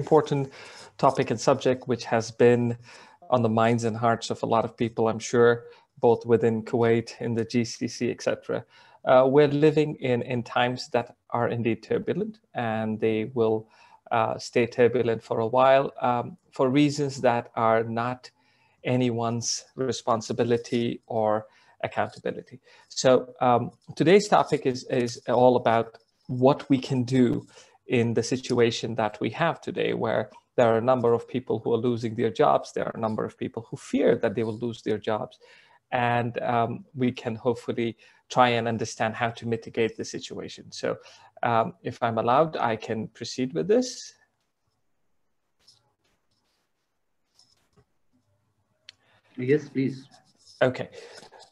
important topic and subject, which has been on the minds and hearts of a lot of people, I'm sure, both within Kuwait, in the GCC, etc. We're living in times that are indeed turbulent, and they will stay turbulent for a while for reasons that are not anyone's responsibility or accountability. So today's topic is all about what we can do in the situation that we have today, where there are a number of people who are losing their jobs. There are a number of people who fear that they will lose their jobs. And we can hopefully try and understand how to mitigate the situation. So if I'm allowed, I can proceed with this. Yes, please. Okay.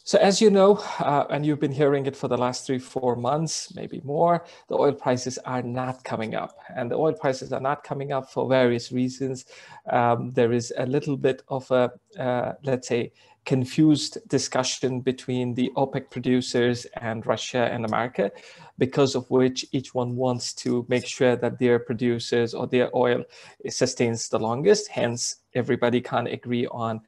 So as you know, and you've been hearing it for the last 3-4 months, maybe more, the oil prices are not coming up. And the oil prices are not coming up for various reasons. There is a little bit of a, let's say, confused discussion between the OPEC producers and Russia and America, because of which each one wants to make sure that their producers or their oil sustains the longest. Hence, everybody can't agree on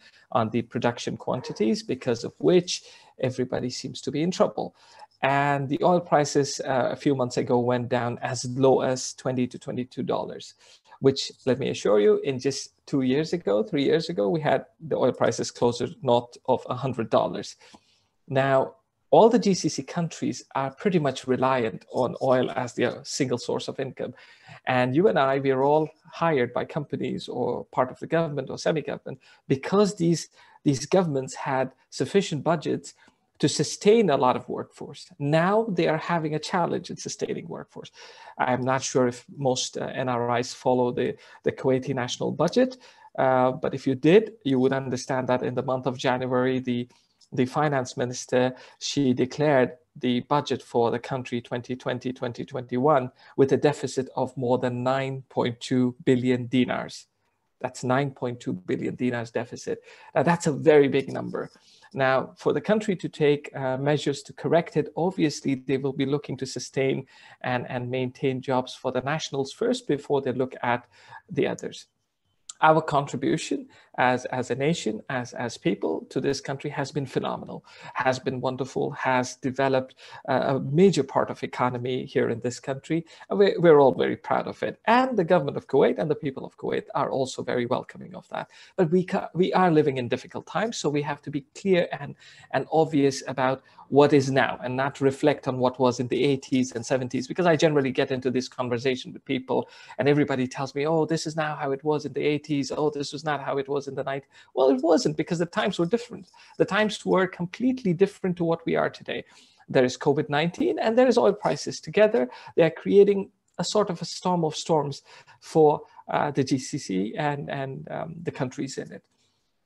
the production quantities, because of which everybody seems to be in trouble. And the oil prices a few months ago went down as low as $20 to $22, which, let me assure you, in just 3 years ago, we had the oil prices closer north of $100. Now, all the GCC countries are pretty much reliant on oil as their single source of income. And you and I, we are all hired by companies or part of the government or semi-government, because these governments had sufficient budgets to sustain a lot of workforce. Now they are having a challenge in sustaining workforce. I'm not sure if most NRIs follow the Kuwaiti national budget, but if you did, you would understand that in the month of January, the finance minister, she declared the budget for the country 2020-2021 with a deficit of more than 9.2 billion dinars. That's 9.2 billion dinars deficit. That's a very big number. Now, for the country to take measures to correct it, obviously they will be looking to sustain and maintain jobs for the nationals first before they look at the others. Our contribution as a nation, as people to this country has been phenomenal, has been wonderful, has developed a major part of economy here in this country. And we're all very proud of it. And the government of Kuwait and the people of Kuwait are also very welcoming of that. But we are living in difficult times, so we have to be clear and obvious about what is now, and not reflect on what was in the 80s and 70s, because I generally get into this conversation with people and everybody tells me, oh, this is now how it was in the 80s. Oh, this was not how it was in the 90s. Well, it wasn't, because the times were different. The times were completely different to what we are today. There is COVID-19 and there is oil prices together. They are creating a sort of a storm of storms for the GCC and the countries in it.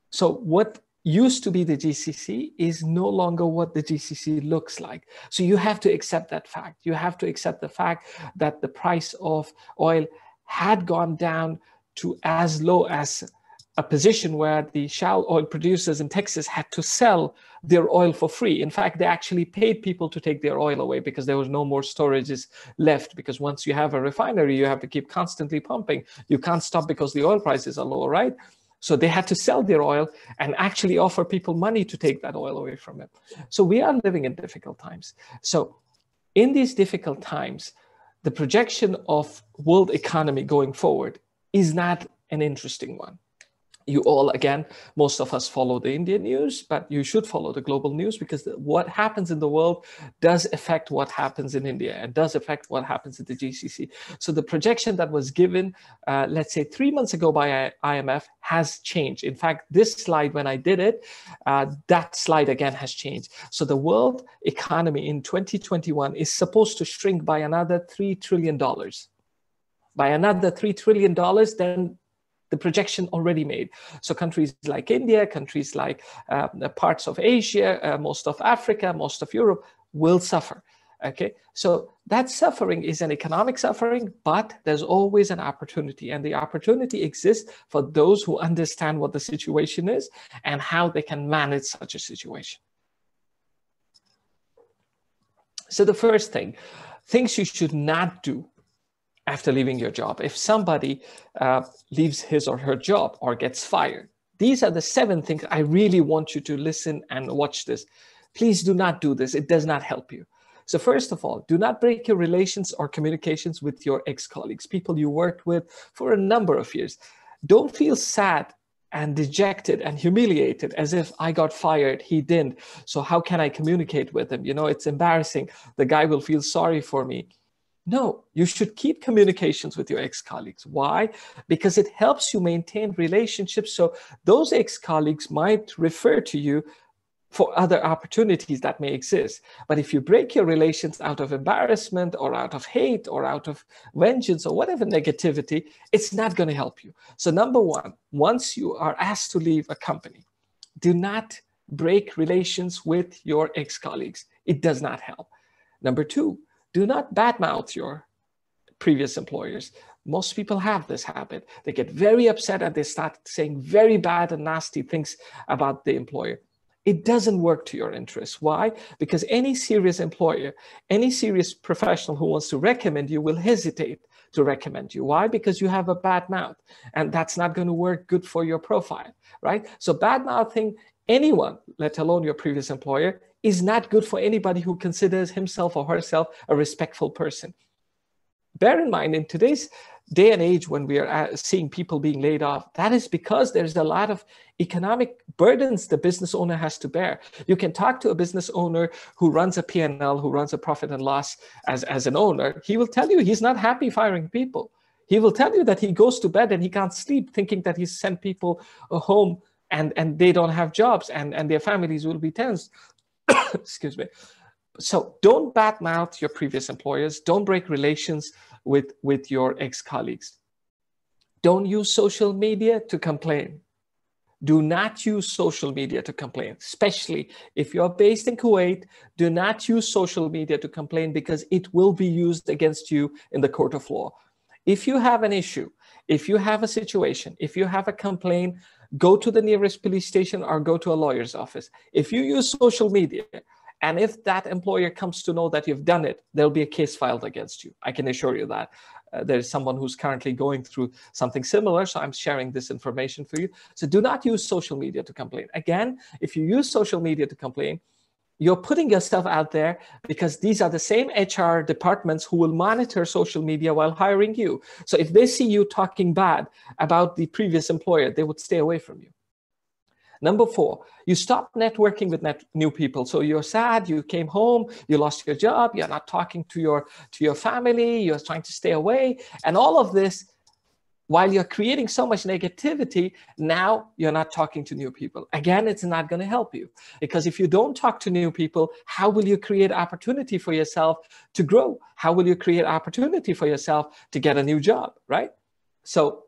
So what used to be the GCC is no longer what the GCC looks like. So you have to accept that fact. You have to accept the fact that the price of oil had gone down to as low as a position where the shale oil producers in Texas had to sell their oil for free. In fact, they actually paid people to take their oil away because there was no more storages left. Because once you have a refinery, you have to keep constantly pumping. You can't stop because the oil prices are low, right? So they had to sell their oil and actually offer people money to take that oil away from it. So we are living in difficult times. So in these difficult times, the projection of world economy going forward is not an interesting one. You all, again, most of us follow the Indian news, but you should follow the global news, because what happens in the world does affect what happens in India and does affect what happens in the GCC. So the projection that was given, let's say 3 months ago by IMF has changed. In fact, this slide, when I did it, that slide again has changed. So the world economy in 2021 is supposed to shrink by another $3 trillion. By another $3 trillion, then the projection already made. So countries like India, countries like parts of Asia, most of Africa, most of Europe will suffer. Okay, so that suffering is an economic suffering, but there's always an opportunity, and the opportunity exists for those who understand what the situation is and how they can manage such a situation. So the first thing, things you should not do after leaving your job, if somebody leaves his or her job or gets fired, these are the 7 things I really want you to listen and watch this. Please do not do this. It does not help you. So first of all, do not break your relations or communications with your ex-colleagues, people you worked with for a number of years. Don't feel sad and dejected and humiliated as if I got fired, he didn't. So how can I communicate with him? It's embarrassing. The guy will feel sorry for me. No, you should keep communications with your ex-colleagues. Why? Because it helps you maintain relationships. So those ex-colleagues might refer to you for other opportunities that may exist. But if you break your relations out of embarrassment or out of hate or out of vengeance or whatever negativity, it's not going to help you. So number one, once you are asked to leave a company, do not break relations with your ex-colleagues. It does not help. Number two, do not badmouth your previous employers. Most people have this habit. They get very upset and they start saying very bad and nasty things about the employer. It doesn't work to your interests. Why? Because any serious employer, any serious professional who wants to recommend you will hesitate to recommend you. Why? Because you have a bad mouth, and that's not going to work good for your profile, right? So bad mouthing anyone, let alone your previous employer, is not good for anybody who considers himself or herself a respectful person. Bear in mind, in today's day and age when we are seeing people being laid off, that is because there's a lot of economic burdens the business owner has to bear. You can talk to a business owner who runs a P&L, who runs a profit and loss as an owner. He will tell you he's not happy firing people. He will tell you that he goes to bed and he can't sleep thinking that he's sent people home and they don't have jobs and their families will be tense. Excuse me. So don't badmouth your previous employers. Don't break relations with your ex-colleagues. Don't use social media to complain. Do not use social media to complain, especially if you're based in Kuwait. Do not use social media to complain because it will be used against you in the court of law. If you have an issue, if you have a situation, if you have a complaint, go to the nearest police station or go to a lawyer's office. If you use social media, and if that employer comes to know that you've done it, there'll be a case filed against you. I can assure you that. There's someone who's currently going through something similar, so I'm sharing this information for you. So do not use social media to complain. Again, if you use social media to complain, you're putting yourself out there because these are the same HR departments who will monitor social media while hiring you. So if they see you talking bad about the previous employer, they would stay away from you. Number 4, you stop networking with new people. So you're sad, you came home, you lost your job, you're not talking to your family, you're trying to stay away. And all of this, while you're creating so much negativity, now you're not talking to new people. Again, it's not going to help you. Because if you don't talk to new people, how will you create opportunity for yourself to grow? How will you create opportunity for yourself to get a new job, right? So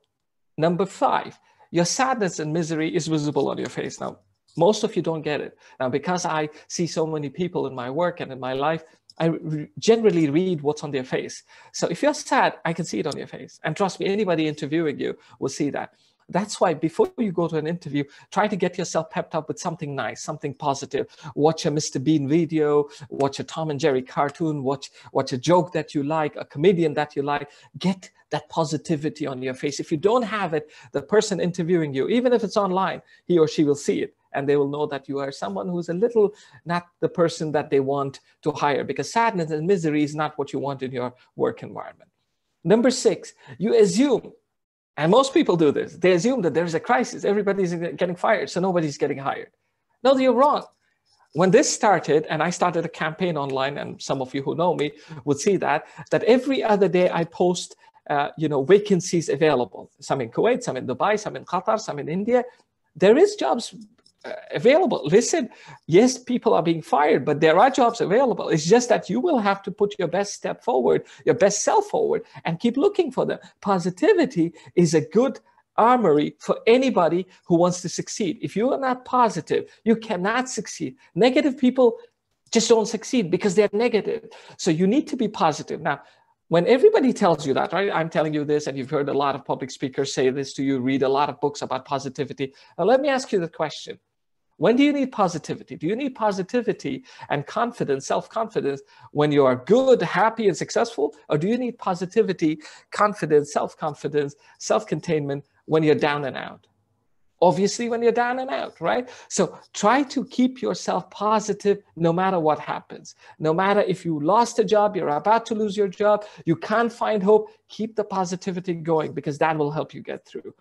number 5, your sadness and misery is visible on your face. Now, most of you don't get it. Now, because I see so many people in my work and in my life, I generally read what's on their face. So if you're sad, I can see it on your face. And trust me, anybody interviewing you will see that. That's why before you go to an interview, try to get yourself pepped up with something nice, something positive. Watch a Mr. Bean video, watch a Tom and Jerry cartoon, watch a joke that you like, a comedian that you like. Get that positivity on your face. If you don't have it, the person interviewing you, even if it's online, he or she will see it. And they will know that you are someone who's a little not the person that they want to hire, because sadness and misery is not what you want in your work environment. Number 6, you assume, and most people do this, they assume that there's a crisis. Everybody's getting fired, so nobody's getting hired. No, you're wrong. When this started, and I started a campaign online, and some of you who know me would see that every other day I post vacancies available. Some in Kuwait, some in Dubai, some in Qatar, some in India. There is jobs available. Listen, yes, people are being fired, but there are jobs available. It's just that you will have to put your best step forward, your best self forward, and keep looking for them. Positivity is a good armory for anybody who wants to succeed. If you are not positive, you cannot succeed. Negative people just don't succeed because they're negative. So you need to be positive. Now, when everybody tells you that, right? I'm telling you this, and you've heard a lot of public speakers say this to you, read a lot of books about positivity. Now, let me ask you the question. When do you need positivity? Do you need positivity and confidence, self-confidence, when you are good, happy, and successful? Or do you need positivity, confidence, self-confidence, self-containment when you're down and out? Obviously, when you're down and out, right? So try to keep yourself positive no matter what happens. No matter if you lost a job, you're about to lose your job, you can't find hope, keep the positivity going because that will help you get through.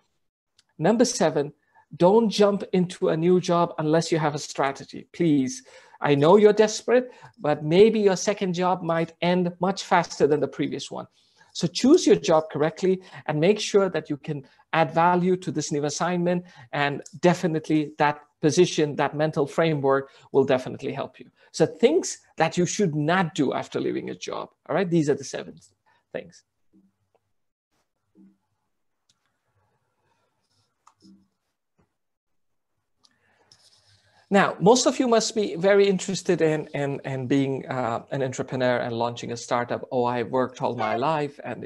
Number 7, don't jump into a new job unless you have a strategy. Please, I know you're desperate, but maybe your second job might end much faster than the previous one. So choose your job correctly and make sure that you can add value to this new assignment. And definitely that position, that mental framework will definitely help you. So things that you should not do after leaving a job. All right, these are the 7 things. Now, most of you must be very interested in being an entrepreneur and launching a startup. Oh, I worked all my life and,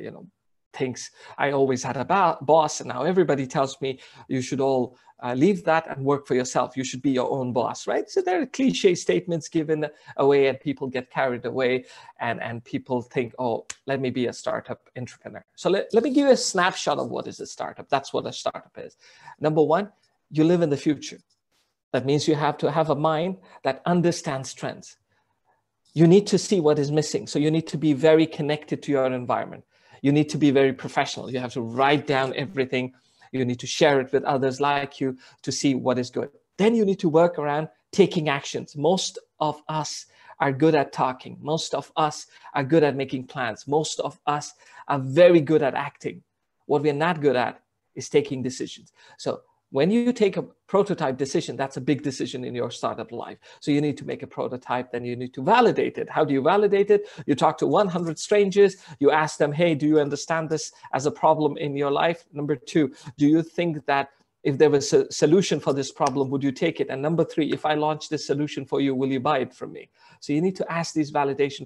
things. I always had a boss, and now everybody tells me you should all leave that and work for yourself. You should be your own boss, right? So there are cliche statements given away and people get carried away and people think, oh, let me be a startup entrepreneur. So let me give you a snapshot of what is a startup. That's what a startup is. Number 1, you live in the future. That means you have to have a mind that understands trends. You need to see what is missing. So you need to be very connected to your environment. You need to be very professional. You have to write down everything. You need to share it with others like you to see what is good. Then you need to work around taking actions. Most of us are good at talking. Most of us are good at making plans. Most of us are very good at acting. What we're not good at is taking decisions. So when you take a prototype decision, that's a big decision in your startup life. So you need to make a prototype, then you need to validate it. How do you validate it? You talk to 100 strangers. You ask them, hey, do you understand this as a problem in your life? Number 2, do you think that if there was a solution for this problem, would you take it? And number 3, if I launch this solution for you, will you buy it from me? So you need to ask these validation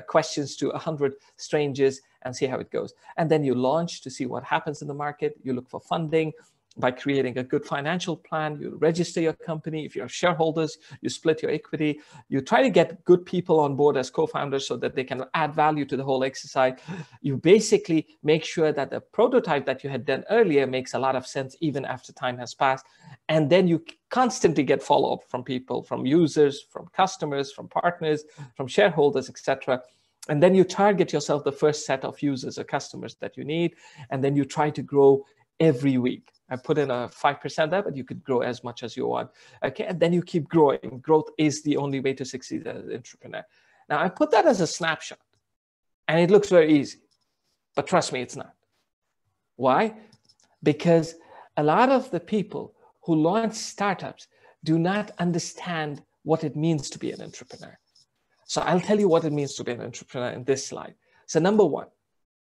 questions to 100 strangers and see how it goes. And then you launch to see what happens in the market. You look for funding. By creating a good financial plan, you register your company. If you have shareholders, you split your equity. You try to get good people on board as co-founders so that they can add value to the whole exercise. You basically make sure that the prototype that you had done earlier makes a lot of sense even after time has passed. And then you constantly get follow-up from people, from users, from customers, from partners, from shareholders, etc. And then you target yourself the first set of users or customers that you need. And then you try to grow every week. I put in a 5% there, but you could grow as much as you want. Okay, and then you keep growing. Growth is the only way to succeed as an entrepreneur. Now, I put that as a snapshot, and it looks very easy, but trust me, it's not. Why? Because a lot of the people who launch startups do not understand what it means to be an entrepreneur. So I'll tell you what it means to be an entrepreneur in this slide. So number 1,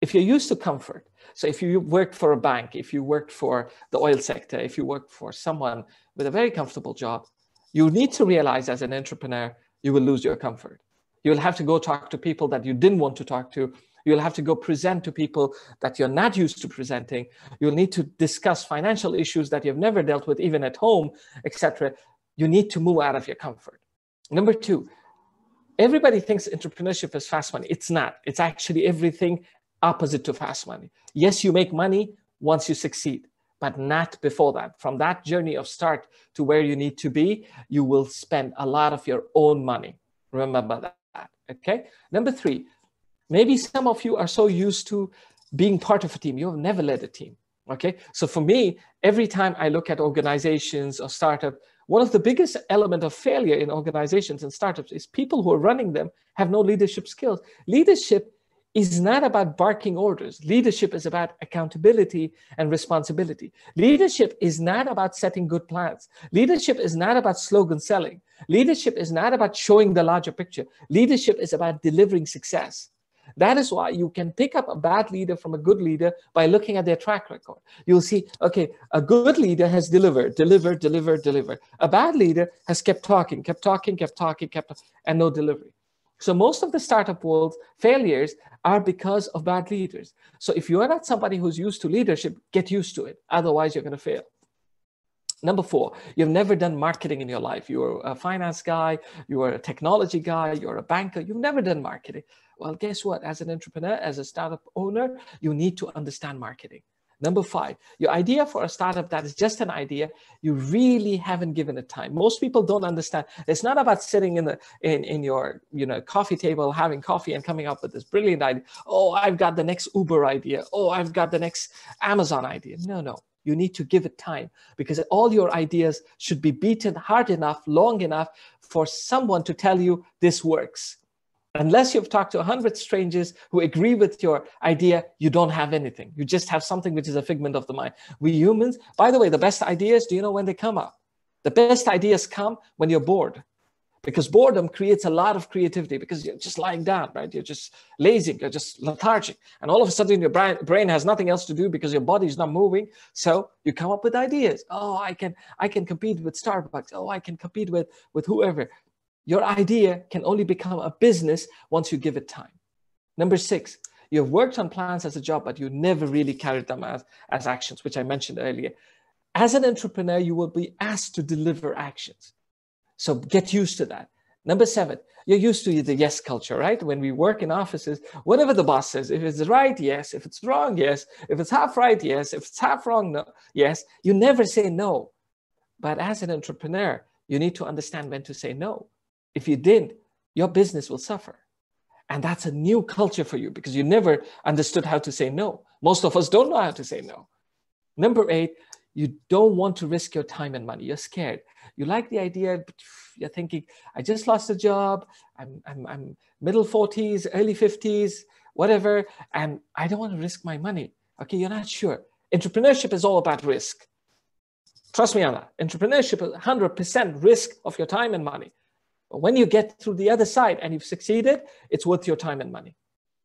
if you're used to comfort, so if you worked for a bank, if you worked for the oil sector, if you worked for someone with a very comfortable job, you need to realize as an entrepreneur, you will lose your comfort. You'll have to go talk to people that you didn't want to talk to. You'll have to go present to people that you're not used to presenting. You'll need to discuss financial issues that you've never dealt with, even at home, etc. You need to move out of your comfort. Number 2, everybody thinks entrepreneurship is fast money. It's not. It's actually everything opposite to fast money. Yes, you make money once you succeed, but not before that. From that journey of start to where you need to be, you will spend a lot of your own money. Remember that, okay? Number 3, maybe some of you are so used to being part of a team. You have never led a team, okay? So for me, every time I look at organizations or startup, one of the biggest element of failure in organizations and startups is people who are running them have no leadership skills. Leadership is not about barking orders. Leadership is about accountability and responsibility. Leadership is not about setting good plans. Leadership is not about slogan selling. Leadership is not about showing the larger picture. Leadership is about delivering success. That is why you can pick up a bad leader from a good leader by looking at their track record. You'll see, okay, a good leader has delivered. A bad leader has kept talking, and no delivery. So most of the startup world's failures are because of bad leaders. So if you are not somebody who's used to leadership, get used to it. Otherwise, you're going to fail. Number 4, you've never done marketing in your life. You're a finance guy, you're a technology guy, you're a banker, you've never done marketing. Well, guess what? As an entrepreneur, as a startup owner, you need to understand marketing. Number 5, your idea for a startup that is just an idea, you really haven't given it time. Most people don't understand. It's not about sitting in your coffee table, having coffee and coming up with this brilliant idea. Oh, I've got the next Uber idea. Oh, I've got the next Amazon idea. No. You need to give it time, because all your ideas should be beaten hard enough, long enough for someone to tell you this works. Unless you've talked to 100 strangers who agree with your idea, you don't have anything. You just have something which is a figment of the mind. We humans, by the way, the best ideas, do you know when they come up? The best ideas come when you're bored. Because boredom creates a lot of creativity, because you're just lying down, right? You're just lazy, you're just lethargic. And all of a sudden your brain has nothing else to do because your body is not moving. So you come up with ideas. Oh, I can compete with Starbucks. Oh, I can compete with whoever. Your idea can only become a business once you give it time. Number 6, you've worked on plans as a job, but you never really carried them as actions, which I mentioned earlier. As an entrepreneur, you will be asked to deliver actions. So get used to that. Number 7, you're used to the yes culture, right? When we work in offices, whatever the boss says, if it's right, yes. If it's wrong, yes. If it's half right, yes. If it's half wrong, no, yes. You never say no. But as an entrepreneur, you need to understand when to say no. If you didn't, your business will suffer. And that's a new culture for you, because you never understood how to say no. Most of us don't know how to say no. Number 8, you don't want to risk your time and money. You're scared. You like the idea, but you're thinking, I just lost a job. I'm middle 40s, early 50s, whatever. And I don't want to risk my money. Okay, you're not sure. Entrepreneurship is all about risk. Trust me on that. Entrepreneurship is 100% risk of your time and money. But when you get through the other side and you've succeeded, it's worth your time and money.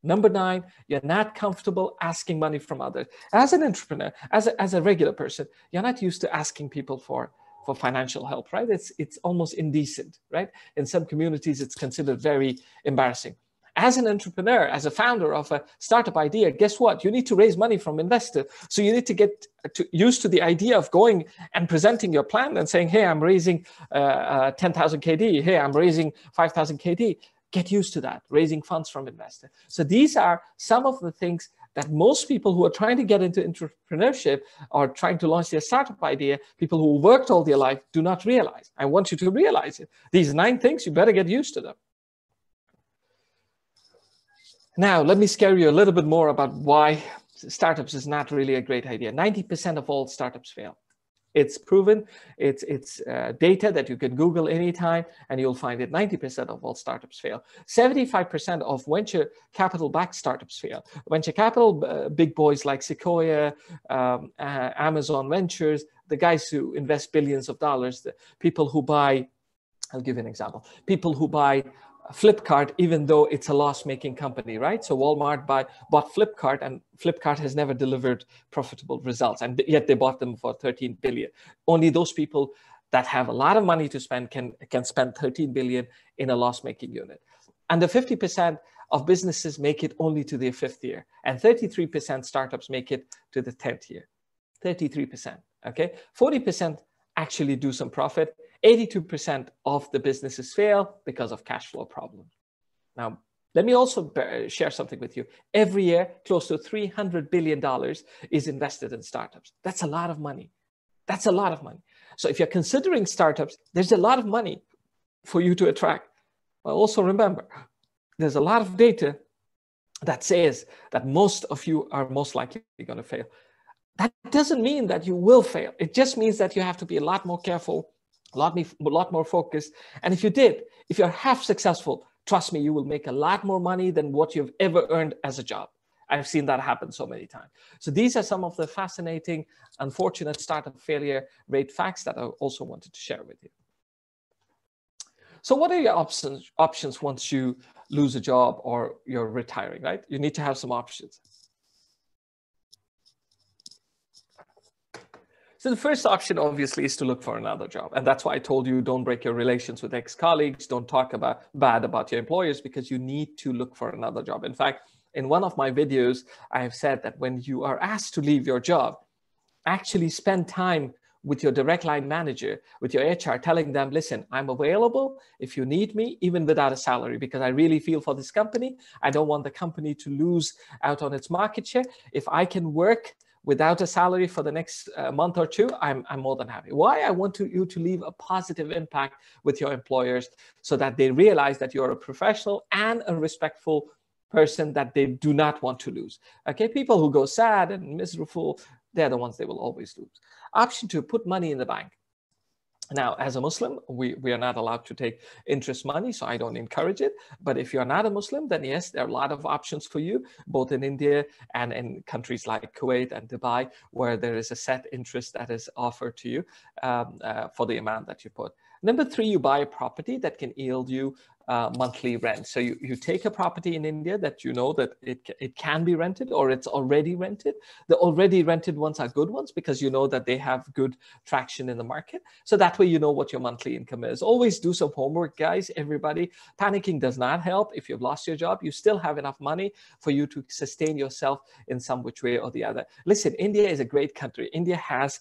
Number 9, you're not comfortable asking money from others. As an entrepreneur, as a regular person, you're not used to asking people for financial help, right? It's almost indecent, right? In some communities, it's considered very embarrassing. As an entrepreneur, as a founder of a startup idea, guess what? You need to raise money from investors. So you need to get used to the idea of going and presenting your plan and saying, hey, I'm raising 10,000 KD. Hey, I'm raising 5,000 KD. Get used to that, raising funds from investors. So these are some of the things that most people who are trying to get into entrepreneurship or trying to launch their startup idea, people who worked all their life, do not realize. I want you to realize it. These 9 things, you better get used to them. Now, let me scare you a little bit more about why startups is not really a great idea. 90% of all startups fail. It's proven. It's data that you can Google anytime, and you'll find it. 90% of all startups fail. 75% of venture capital-backed startups fail. Venture capital, big boys like Sequoia, Amazon Ventures, the guys who invest billions of dollars, the people who buy, I'll give you an example, people who buy Flipkart, even though it's a loss-making company, right? So Walmart bought Flipkart, and Flipkart has never delivered profitable results, and yet they bought them for 13 billion. Only those people that have a lot of money to spend can spend 13 billion in a loss-making unit. And the 50% of businesses make it only to their 5th year, and 33% startups make it to the 10th year. 33%, okay? 40% actually do some profit. 82% of the businesses fail because of cash flow problems. Now, let me also share something with you. Every year, close to $300 billion is invested in startups. That's a lot of money. That's a lot of money. So if you're considering startups, there's a lot of money for you to attract. But also remember, there's a lot of data that says that most of you are most likely going to fail. That doesn't mean that you will fail. It just means that you have to be a lot more careful, a lot more focused. And if you're half successful, trust me, you will make a lot more money than what you've ever earned as a job. I've seen that happen so many times. So these are some of the fascinating, unfortunate startup failure rate facts that I also wanted to share with you. So what are your options once you lose a job or you're retiring, right? You need to have some options. So the first option, obviously, is to look for another job. And that's why I told you, don't break your relations with ex-colleagues. Don't talk bad about your employers, because you need to look for another job. In fact, in one of my videos, I have said that when you are asked to leave your job, actually spend time with your direct line manager, with your HR, telling them, listen, I'm available if you need me, even without a salary, because I really feel for this company. I don't want the company to lose out on its market share. If I can work without a salary for the next month or two, I'm more than happy. Why? I want you to leave a positive impact with your employers so that they realize that you're a professional and a respectful person that they do not want to lose. Okay, people who go sad and miserable, they're the ones they will always lose. Option 2, put money in the bank. Now, as a Muslim, we are not allowed to take interest money, so I don't encourage it. But if you're not a Muslim, then yes, there are a lot of options for you, both in India and in countries like Kuwait and Dubai, where there is a set interest that is offered to you for the amount that you put. Number 3, you buy a property that can yield you monthly rent. So you take a property in India that you know that it can be rented or it's already rented. The already rented ones are good ones because you know that they have good traction in the market. So that way you know what your monthly income is. Always do some homework, guys, everybody. Panicking does not help. If you've lost your job, you still have enough money for you to sustain yourself in some which way or the other. Listen, India is a great country. India has,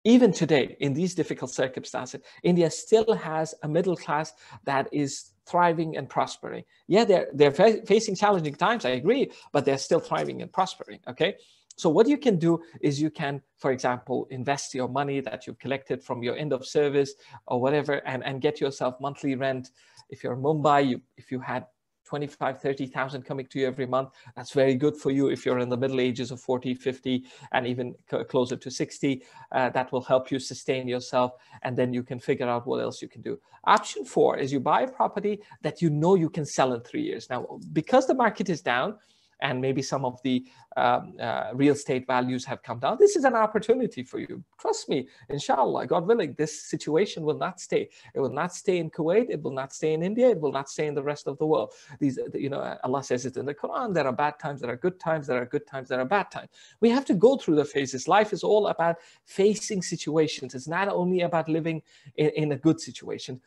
even today, in these difficult circumstances, India still has a middle class that is thriving and prospering. Yeah, they're facing challenging times, I agree, but they're still thriving and prospering, okay? So what you can do is you can, for example, invest your money that you've collected from your end of service or whatever and get yourself monthly rent. If you're in Mumbai, if you had 25, 30,000 coming to you every month, that's very good for you. If you're in the middle ages of 40, 50, and even closer to 60, that will help you sustain yourself. And then you can figure out what else you can do. Option 4 is you buy a property that you know you can sell in 3 years. Now, because the market is down, and maybe some of the real estate values have come down, this is an opportunity for you. Trust me, inshallah, God willing, this situation will not stay. It will not stay in Kuwait. It will not stay in India. It will not stay in the rest of the world. These, you know, Allah says it in the Quran, there are bad times, there are good times, there are good times, there are bad times. We have to go through the phases. Life is all about facing situations. It's not only about living in a good situation.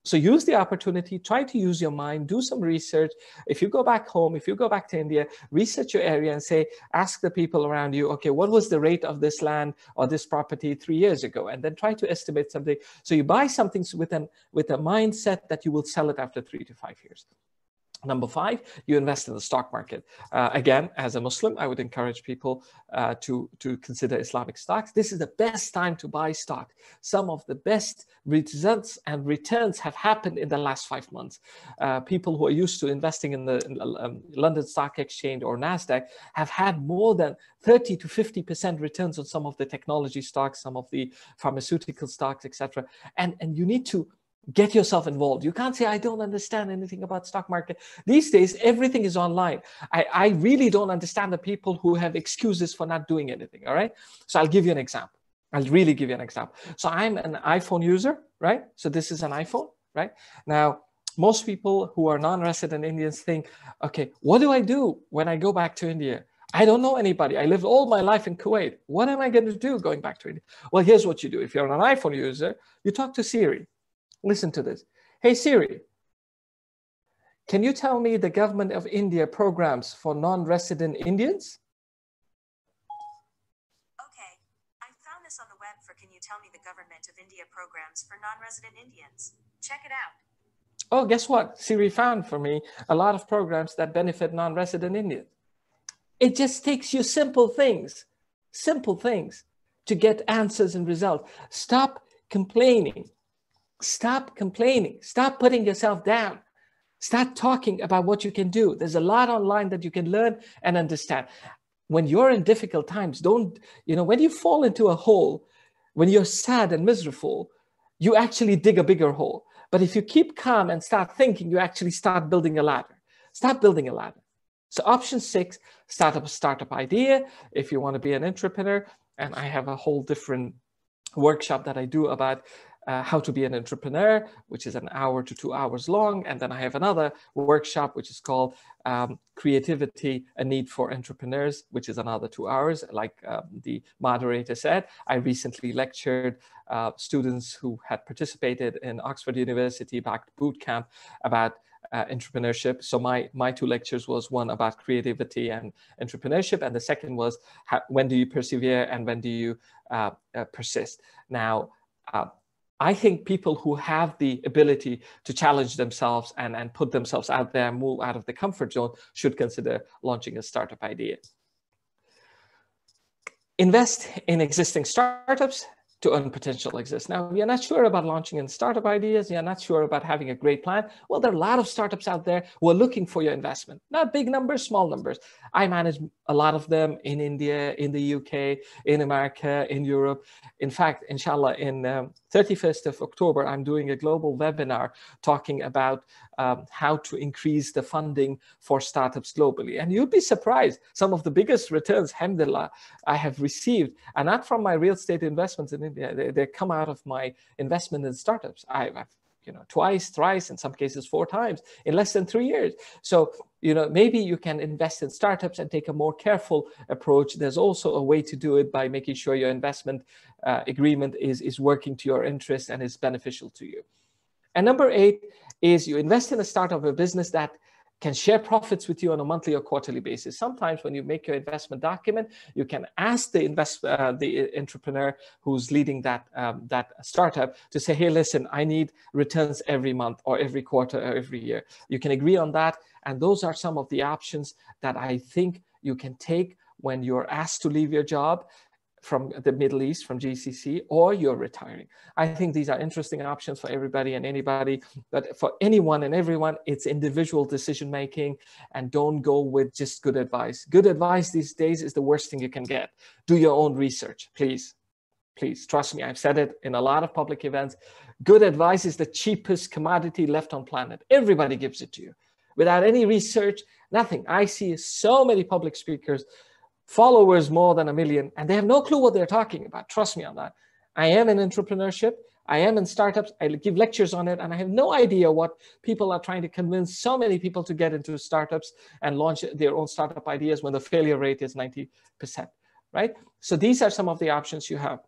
So use the opportunity, try to use your mind, do some research. If you go back home, if you go back to India, research your area and say, ask the people around you, okay, what was the rate of this land or this property 3 years ago? And then try to estimate something. So you buy something with a mindset that you will sell it after 3 to 5 years. Number 5, you invest in the stock market. Again, as a Muslim, I would encourage people to consider Islamic stocks. This is the best time to buy stock. Some of the best results and returns have happened in the last 5 months. People who are used to investing in the London Stock Exchange or NASDAQ have had more than 30 to 50% returns on some of the technology stocks, some of the pharmaceutical stocks, etc. And you need to get yourself involved. You can't say, I don't understand anything about stock market. These days, everything is online. I really don't understand the people who have excuses for not doing anything, all right? So I'll give you an example. I'll really give you an example. So I'm an iPhone user, right? So this is an iPhone, right? Now, most people who are non-resident Indians think, okay, what do I do when I go back to India? I don't know anybody. I lived all my life in Kuwait. What am I going to do going back to India? Well, here's what you do. If you're an iPhone user, you talk to Siri. Listen to this. Hey Siri, can you tell me the government of India programs for non-resident Indians? Okay, I found this on the web for can you tell me the government of India programs for non-resident Indians? Check it out. Oh, guess what? Siri found for me a lot of programs that benefit non-resident Indians. It just takes you simple things to get answers and results. Stop complaining. Stop complaining. Stop putting yourself down. Start talking about what you can do. There's a lot online that you can learn and understand. When you're in difficult times, when you fall into a hole, when you're sad and miserable, you actually dig a bigger hole. But if you keep calm and start thinking, you actually start building a ladder. Start building a ladder. So option 6, start up a startup idea. If you want to be an entrepreneur, and I have a whole different workshop that I do about how to be an entrepreneur, which is an hour to 2 hours long. And then I have another workshop, which is called Creativity, a Need for Entrepreneurs, which is another 2 hours. Like the moderator said, I recently lectured students who had participated in Oxford University backed boot camp about entrepreneurship. So my two lectures was one about creativity and entrepreneurship, and the second was when do you persevere and when do you persist. Now, I think people who have the ability to challenge themselves and put themselves out there, move out of the comfort zone, should consider launching a startup idea. Invest in existing startups to earn potential exists. Now, you're not sure about launching in startup ideas, you're not sure about having a great plan. Well, there are a lot of startups out there who are looking for your investment. Not big numbers, small numbers. I manage a lot of them in India, in the UK, in America, in Europe. In fact, inshallah, in 31st of October, I'm doing a global webinar talking about how to increase the funding for startups globally. And you'd be surprised, some of the biggest returns, alhamdulillah, I have received, and not from my real estate investments in India, they come out of my investment in startups. I've twice, thrice, in some cases 4 times in less than 3 years. So, maybe you can invest in startups and take a more careful approach. There's also a way to do it by making sure your investment agreement is working to your interest and is beneficial to you. And number 8 is you invest in a startup, a business that can share profits with you on a monthly or quarterly basis. Sometimes when you make your investment document, you can ask the entrepreneur who's leading that startup to say, hey, listen, I need returns every month or every quarter or every year. You can agree on that. And those are some of the options that I think you can take when you're asked to leave your job from the Middle East, from GCC, or you're retiring. I think these are interesting options for everybody and anybody, but for anyone and everyone, it's individual decision making, and don't go with just good advice. Good advice these days is the worst thing you can get. Do your own research, please. Please, trust me, I've said it in a lot of public events. Good advice is the cheapest commodity left on planet. Everybody gives it to you. Without any research, nothing. I see so many public speakers, followers more than 1 million, and they have no clue what they're talking about. Trust me on that. I am in entrepreneurship. I am in startups. I give lectures on it, and I have no idea what people are trying to convince so many people to get into startups and launch their own startup ideas when the failure rate is 90%, right? So these are some of the options you have.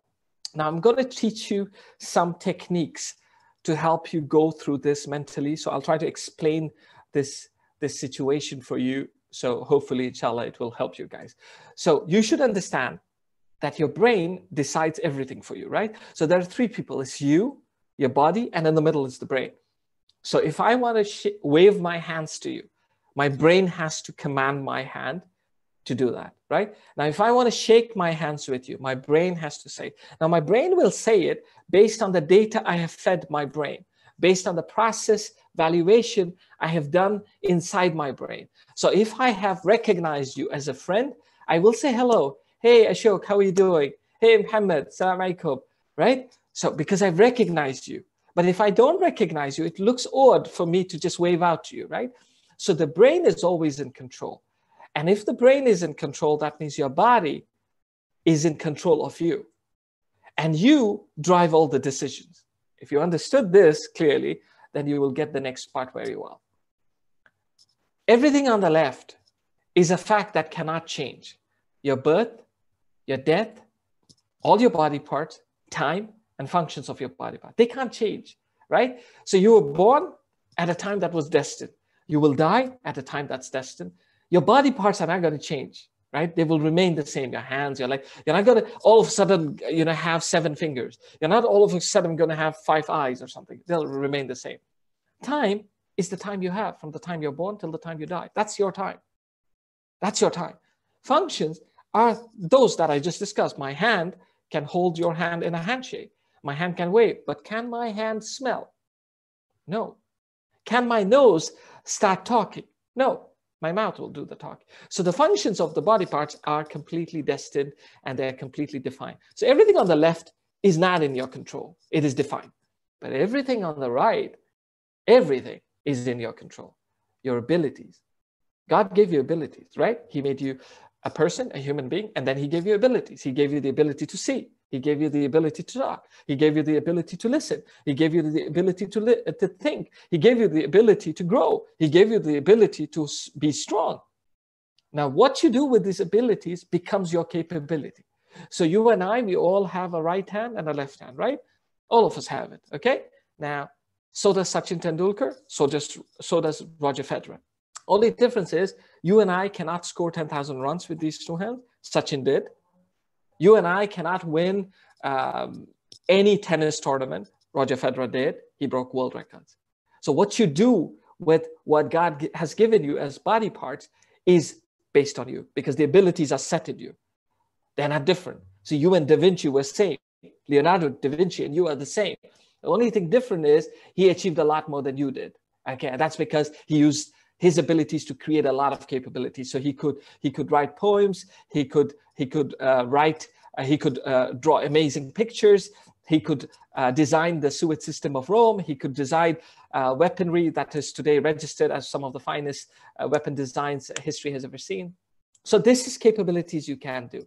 Now, I'm going to teach you some techniques to help you go through this mentally. So I'll try to explain this situation for you. So hopefully, inshallah, it will help you guys. So you should understand that your brain decides everything for you, right? So there are 3 people. It's you, your body, and in the middle is the brain. So if I want to wave my hands to you, my brain has to command my hand to do that, right? Now, if I want to shake my hands with you, my brain has to say. Now, my brain will say it based on the data I have fed my brain, based on the process valuation I have done inside my brain. So if I have recognized you as a friend, I will say hello. Hey, Ashok, how are you doing? Hey, Muhammad, salam alaikum, right? So because I've recognized you. But if I don't recognize you, it looks odd for me to just wave out to you, right? So the brain is always in control. And if the brain is in control, that means your body is in control of you. And you drive all the decisions. If you understood this clearly, then you will get the next part very well. Everything on the left is a fact that cannot change. Your birth, your death, all your body parts, time, and functions of your body part. They can't change, right? So you were born at a time that was destined. You will die at a time that's destined. Your body parts are not going to change, right? They will remain the same. Your hands, you're not going to all of a sudden, have 7 fingers. You're not all of a sudden going to have 5 eyes or something. They'll remain the same. Time is the time you have from the time you're born till the time you die. That's your time. That's your time. Functions are those that I just discussed. My hand can hold your hand in a handshake. My hand can wave, but can my hand smell? No. Can my nose start talking? No. My mouth will do the talking. So the functions of the body parts are completely destined and they're completely defined. So everything on the left is not in your control. It is defined. But everything on the right, everything is in your control. Your abilities. God gave you abilities, right? He made you a person, a human being, and then he gave you abilities. He gave you the ability to see. He gave you the ability to talk. He gave you the ability to listen. He gave you the ability to think. He gave you the ability to grow. He gave you the ability to be strong. Now, what you do with these abilities becomes your capability. So you and I, we all have a right hand and a left hand, right? All of us have it, okay? Now, So does Sachin Tendulkar. So does Roger Federer. Only difference is you and I cannot score 10,000 runs with these two hands. Sachin did. You and I cannot win any tennis tournament. Roger Federer did. He broke world records. So what you do with what God has given you as body parts is based on you, because the abilities are set in you. They're not different. So you and Da Vinci were same. Leonardo da Vinci and you are the same. The only thing different is he achieved a lot more than you did. Okay, that's because he used his abilities to create a lot of capabilities. So he could write poems. He could draw amazing pictures. He could design the sewage system of Rome. He could design weaponry that is today registered as some of the finest weapon designs history has ever seen. So this is capabilities you can do.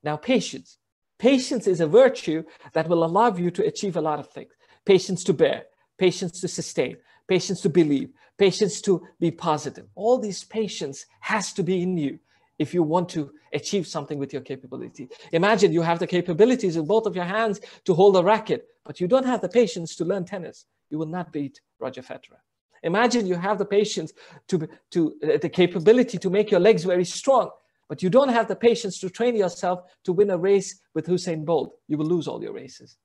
Now, patience. Patience is a virtue that will allow you to achieve a lot of things. Patience to bear, patience to sustain, patience to believe, patience to be positive. All these patience has to be in you if you want to achieve something with your capability. Imagine you have the capabilities in both of your hands to hold a racket, but you don't have the patience to learn tennis. You will not beat Roger Federer. Imagine you have the patience the capability to make your legs very strong, but you don't have the patience to train yourself to win a race with Usain Bolt. You will lose all your races.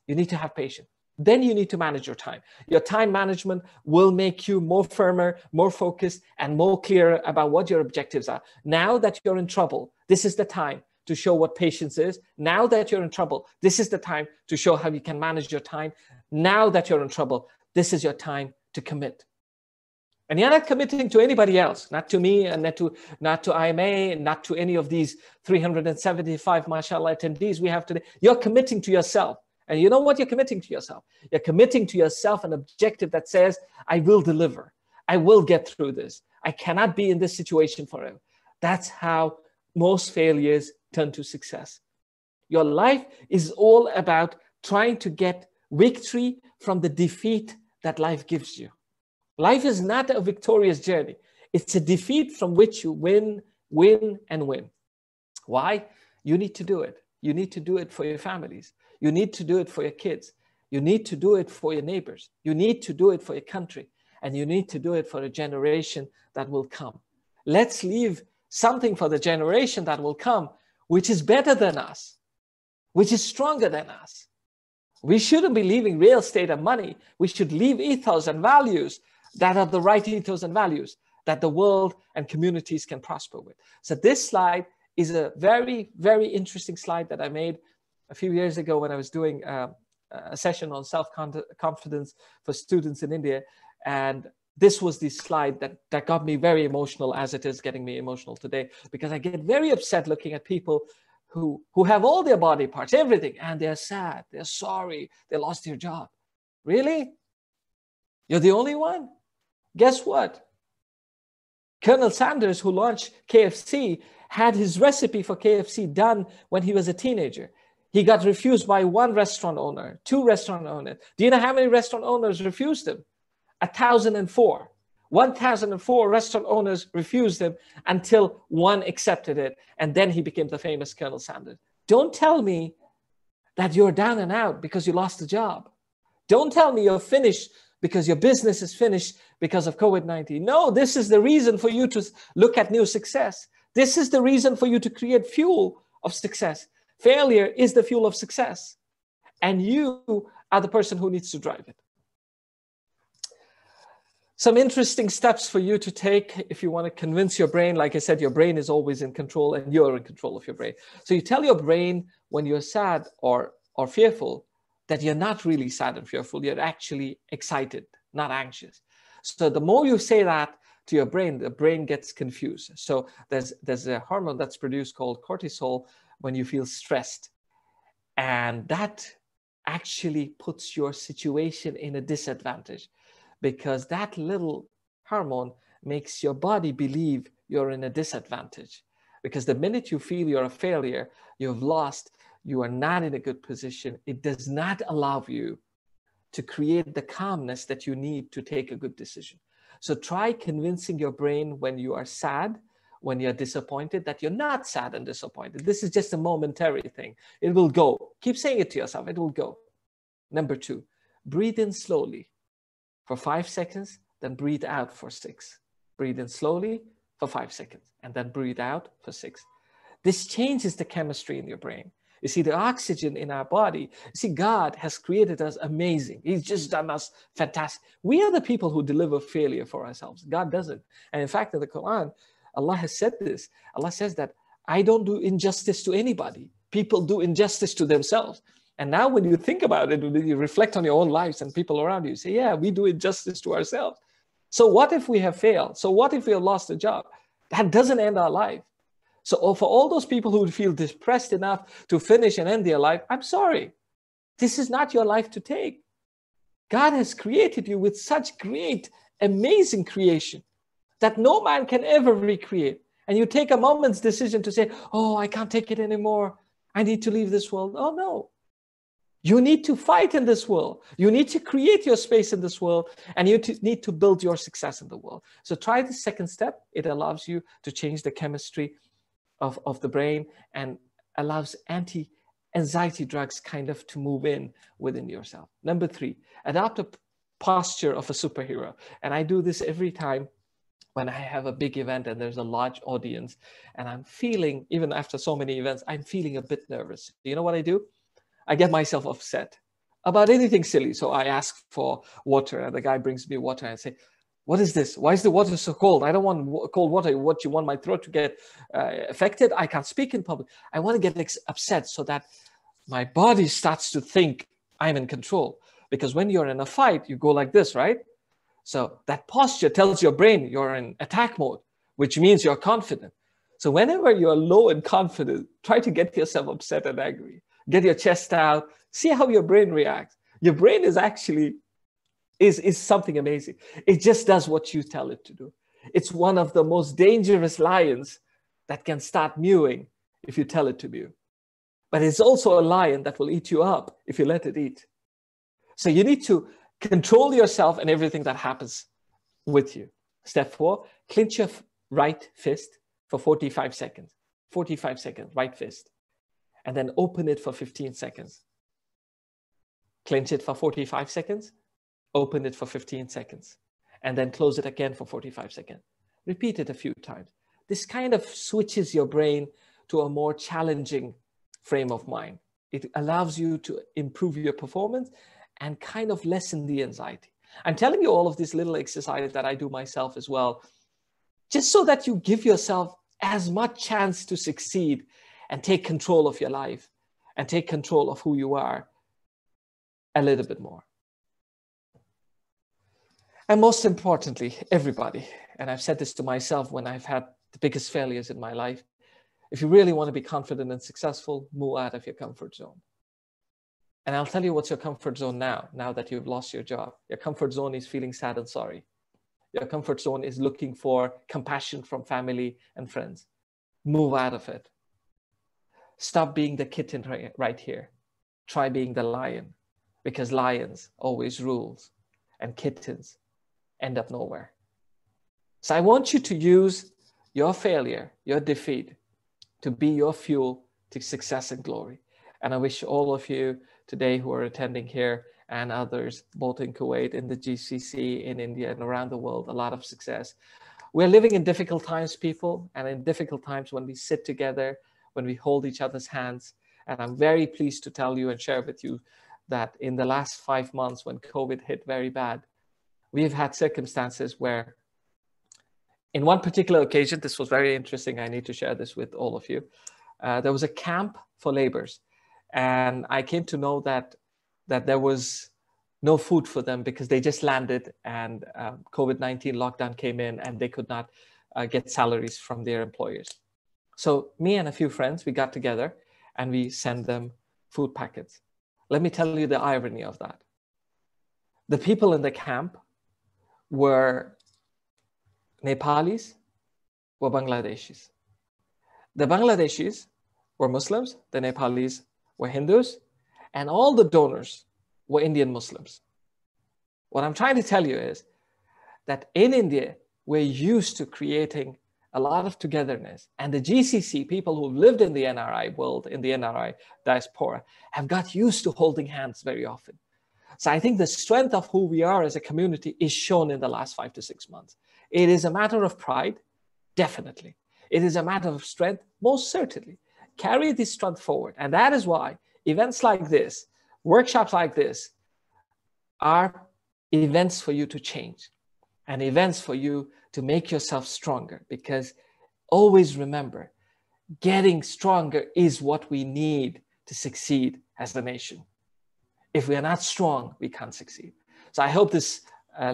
You need to have patience. Then you need to manage your time. Your time management will make you more firmer, more focused, and more clear about what your objectives are. Now that you're in trouble, this is the time to show what patience is. Now that you're in trouble, this is the time to show how you can manage your time. Now that you're in trouble, this is your time to commit. And you're not committing to anybody else, not to me, and not to IMA, not to any of these 375, mashallah, attendees we have today. You're committing to yourself. And you know what you're committing to yourself? You're committing to yourself an objective that says, I will deliver. I will get through this. I cannot be in this situation forever. That's how most failures turn to success. Your life is all about trying to get victory from the defeat that life gives you. Life is not a victorious journey. It's a defeat from which you win, win, and win. Why? You need to do it. You need to do it for your families. You need to do it for your kids. You need to do it for your neighbors. You need to do it for your country. And you need to do it for a generation that will come. Let's leave something for the generation that will come, which is better than us, which is stronger than us. We shouldn't be leaving real estate and money. We should leave ethos and values that are the right ethos and values that the world and communities can prosper with. So this slide is a very, very interesting slide that I made a few years ago when I was doing a session on self-confidence for students in India. And this was the slide that got me very emotional, as it is getting me emotional today, because I get very upset looking at people who have all their body parts, everything, and they're sad, they're sorry, they lost their job. Really? You're the only one? Guess what? Colonel Sanders, who launched KFC, had his recipe for KFC done when he was a teenager. He got refused by one restaurant owner, two restaurant owners. Do you know how many restaurant owners refused him? 1,004. 1,004 restaurant owners refused him until one accepted it. And then he became the famous Colonel Sanders. Don't tell me that you're down and out because you lost the job. Don't tell me you're finished because your business is finished because of COVID-19. No, this is the reason for you to look at new success. This is the reason for you to create fuel of success. Failure is the fuel of success. And you are the person who needs to drive it. Some interesting steps for you to take if you want to convince your brain. Like I said, your brain is always in control and you're in control of your brain. So you tell your brain when you're sad or fearful that you're not really sad and fearful. You're actually excited, not anxious. So the more you say that to your brain, the brain gets confused. So there's a hormone that's produced called cortisol when you feel stressed. And that actually puts your situation in a disadvantage, because that little hormone makes your body believe you're in a disadvantage. Because the minute you feel you're a failure, you've lost, you are not in a good position, it does not allow you to create the calmness that you need to take a good decision. So try convincing your brain when you are sad, when you're disappointed, that you're not sad and disappointed. This is just a momentary thing. It will go. Keep saying it to yourself, it will go. Number 2, breathe in slowly. for 5 seconds, then breathe out for 6. Breathe in slowly for 5 seconds, and then breathe out for 6. This changes the chemistry in your brain. You see, the oxygen in our body, you see, God has created us amazing. He's just done us fantastic. We are the people who deliver failure for ourselves. God doesn't. And in fact, in the Quran, Allah has said this. Allah says that I don't do injustice to anybody. People do injustice to themselves. And now when you think about it, when you reflect on your own lives and people around you, you say, yeah, we do injustice to ourselves. So what if we have failed? So what if we have lost a job? That doesn't end our life. So for all those people who feel depressed enough to finish and end their life, I'm sorry. This is not your life to take. God has created you with such great, amazing creation that no man can ever recreate. And you take a moment's decision to say, oh, I can't take it anymore. I need to leave this world. Oh, no. You need to fight in this world. You need to create your space in this world, and you need to build your success in the world. So try the second step. It allows you to change the chemistry of the brain and allows anti-anxiety drugs kind of to move in within yourself. Number 3, adopt a posture of a superhero. And I do this every time when I have a big event and there's a large audience and I'm feeling, even after so many events, I'm feeling a bit nervous. You know what I do? I get myself upset about anything silly. So I ask for water and the guy brings me water and I say, what is this? Why is the water so cold? I don't want cold water. What, you want my throat to get affected? I can't speak in public. I want to get upset so that my body starts to think I'm in control. Because when you're in a fight, you go like this, right? So that posture tells your brain you're in attack mode, which means you're confident. So whenever you're low and confident, try to get yourself upset and angry. Get your chest out. See how your brain reacts. Your brain is actually is something amazing. It just does what you tell it to do. It's one of the most dangerous lions that can start mewing if you tell it to mew. But it's also a lion that will eat you up if you let it eat. So you need to control yourself and everything that happens with you. Step 4, clench your right fist for 45 seconds. 45 seconds, right fist. And then open it for 15 seconds. Clench it for 45 seconds. Open it for 15 seconds. And then close it again for 45 seconds. Repeat it a few times. This kind of switches your brain to a more challenging frame of mind. It allows you to improve your performance and kind of lessen the anxiety. I'm telling you all of these little exercises that I do myself as well, just so that you give yourself as much chance to succeed and take control of your life and take control of who you are a little bit more. And most importantly, everybody, and I've said this to myself when I've had the biggest failures in my life, if you really want to be confident and successful, move out of your comfort zone. And I'll tell you what's your comfort zone now that you've lost your job. Your comfort zone is feeling sad and sorry. Your comfort zone is looking for compassion from family and friends. Move out of it. Stop being the kitten right here. Try being the lion, because lions always rules and kittens end up nowhere. So I want you to use your failure, your defeat, to be your fuel to success and glory. And I wish all of you today who are attending here and others, both in Kuwait, in the GCC, in India, and around the world, a lot of success. We're living in difficult times, people, and in difficult times when we sit together, when we hold each other's hands. And I'm very pleased to tell you and share with you that in the last 5 months, when COVID hit very bad, we've had circumstances where, in one particular occasion, this was very interesting. I need to share this with all of you. There was a camp for laborers. And I came to know that there was no food for them because they just landed and COVID-19 lockdown came in and they could not get salaries from their employers. So me and a few friends, we got together and we sent them food packets. Let me tell you the irony of that. The people in the camp were Nepalis, were Bangladeshis. The Bangladeshis were Muslims, the Nepalis were Hindus, and all the donors were Indian Muslims. What I'm trying to tell you is that in India, we're used to creating a lot of togetherness. And the GCC, people who've lived in the NRI world, in the NRI diaspora, have got used to holding hands very often. So I think the strength of who we are as a community is shown in the last 5 to 6 months. It is a matter of pride, definitely. It is a matter of strength, most certainly. Carry this strength forward. And that is why events like this, workshops like this, are events for you to change and events for you to make yourself stronger. Because always remember, getting stronger is what we need to succeed as a nation. If we are not strong, we can't succeed. So I hope this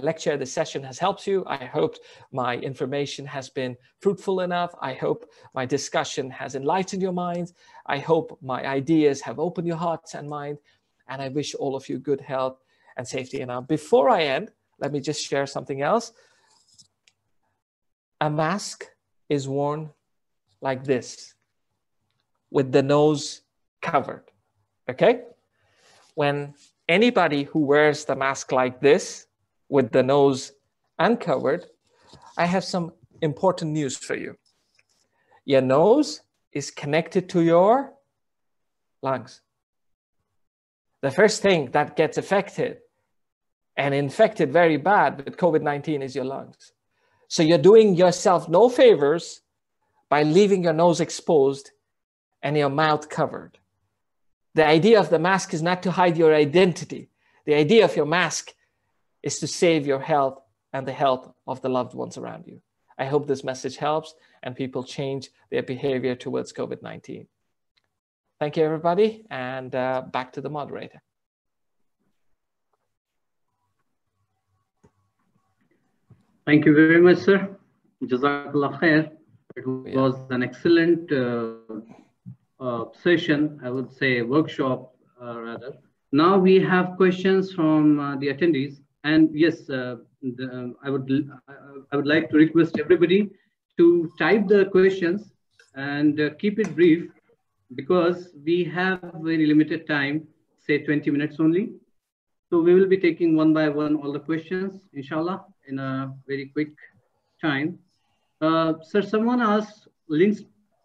lecture, this session has helped you. I hope my information has been fruitful enough. I hope my discussion has enlightened your minds. I hope my ideas have opened your hearts and mind. And I wish all of you good health and safety. And now, before I end, let me just share something else. A mask is worn like this, with the nose covered, okay? When anybody who wears the mask like this, with the nose uncovered, I have some important news for you. Your nose is connected to your lungs. The first thing that gets affected and infected very bad with COVID-19 is your lungs. So you're doing yourself no favors by leaving your nose exposed and your mouth covered. The idea of the mask is not to hide your identity. The idea of your mask is to save your health and the health of the loved ones around you. I hope this message helps and people change their behavior towards COVID-19. Thank you, everybody, and back to the moderator. Thank you very much, sir. Jazakallah khair. It was an excellent session, I would say workshop rather. Now we have questions from the attendees. And yes, I would like to request everybody to type the questions and keep it brief, because we have very limited time, say 20 minutes only. So we will be taking one by one all the questions, inshallah, in a very quick time. Sir, someone asked links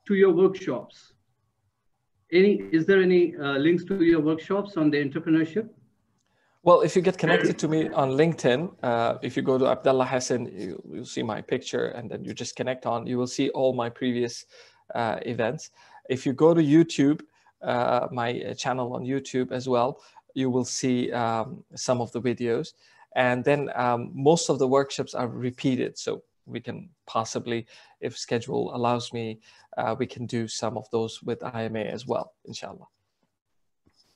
to your workshops. Is there any links to your workshops on the entrepreneurship? Well, if you get connected to me on LinkedIn, if you go to Abdulla Hassan, you'll see my picture, and then you just connect on, you will see all my previous events. If you go to YouTube, my channel on YouTube as well, you will see some of the videos. And then most of the workshops are repeated. So we can possibly, if schedule allows me, we can do some of those with IMA as well, inshallah.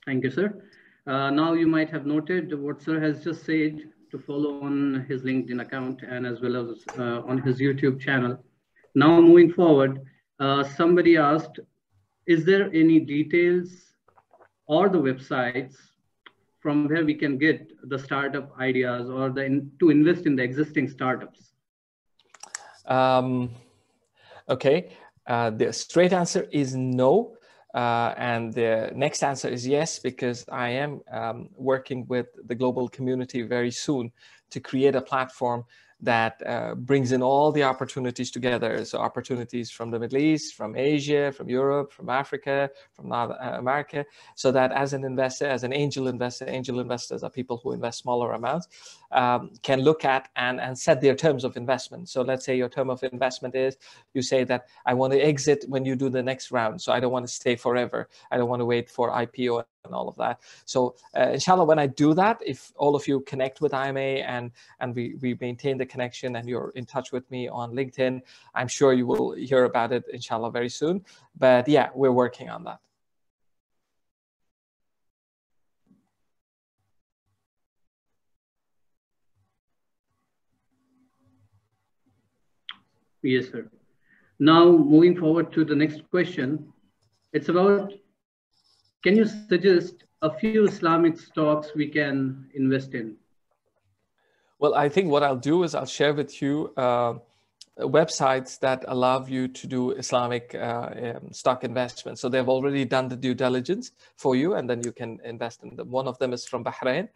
Thank you, sir. Now you might have noted what sir has just said, to follow on his LinkedIn account and as well as on his YouTube channel. Now moving forward, somebody asked, is there any details or the websites from where we can get the startup ideas or to invest in the existing startups? Okay, the straight answer is no. And the next answer is yes, because I am working with the global community very soon to create a platform that brings in all the opportunities together. So opportunities from the Middle East, from Asia, from Europe, from Africa, from North America, so that as an investor, as an angel investors are people who invest smaller amounts, can look at and set their terms of investment. So let's say your term of investment is, you say that I want to exit when you do the next round. So I don't want to stay forever. I don't want to wait for IPO and all of that. So inshallah, when I do that, if all of you connect with IMA and we maintain the connection and you're in touch with me on LinkedIn, I'm sure you will hear about it, inshallah, very soon. But yeah, we're working on that. Yes, sir. Now moving forward to the next question. It's about, can you suggest a few Islamic stocks we can invest in? Well, I think what I'll do is I'll share with you websites that allow you to do Islamic stock investments. So they've already done the due diligence for you, and then you can invest in them. One of them is from Bahrain,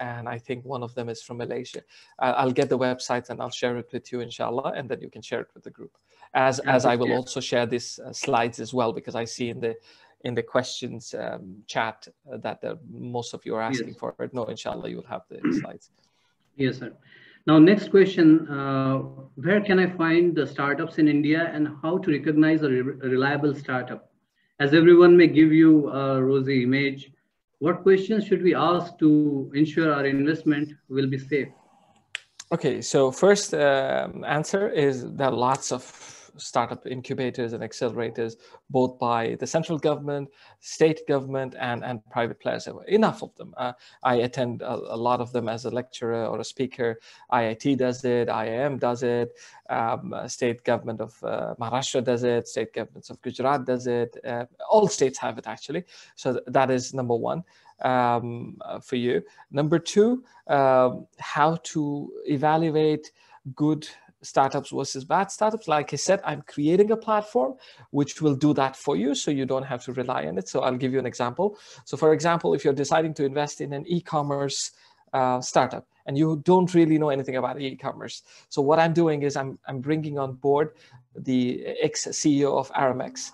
and I think one of them is from Malaysia. I'll get the websites and I'll share it with you, inshallah, and then you can share it with the group. As I will also share these slides as well, because I see in the in the questions chat that most of you are asking Yes. for. But no, inshallah, you'll have the slides. Yes, sir. Now, next question, where can I find the startups in India and how to recognize a reliable startup? As everyone may give you a rosy image, what questions should we ask to ensure our investment will be safe? Okay, so first answer is there are lots of startup incubators and accelerators, both by the central government, state government, and private players. Enough of them. I attend a lot of them as a lecturer or a speaker. IIT does it, IIM does it, state government of Maharashtra does it, state governments of Gujarat does it. All states have it actually. So that is number one. For you. Number two, how to evaluate good startups versus bad startups. Like I said, I'm creating a platform which will do that for you, so you don't have to rely on it. So I'll give you an example. So for example, if you're deciding to invest in an e-commerce startup and you don't really know anything about e-commerce, so what I'm doing is I'm bringing on board the ex-CEO of Aramex,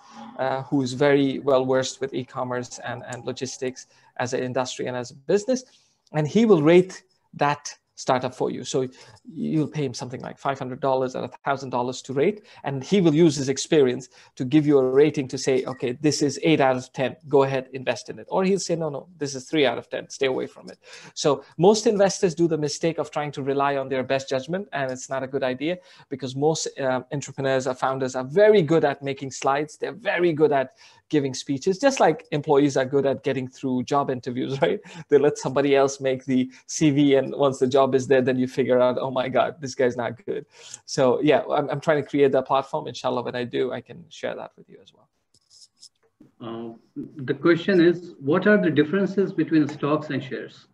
who is very well versed with e-commerce and logistics as an industry and as a business, and he will rate that startup for you. So you'll pay him something like $500 or $1,000 to rate, and he will use his experience to give you a rating to say, okay, this is 8 out of 10, go ahead, invest in it. Or he'll say, no, this is 3 out of 10, stay away from it. So most investors do the mistake of trying to rely on their best judgment, and it's not a good idea, because most entrepreneurs or founders are very good at making slides. They're very good at giving speeches, just like employees are good at getting through job interviews, right? They let somebody else make the CV, and once the job is there, then you figure out, oh my God, this guy's not good. So yeah, I'm trying to create that platform. Inshallah, when I do, I can share that with you as well. The question is, what are the differences between stocks and shares?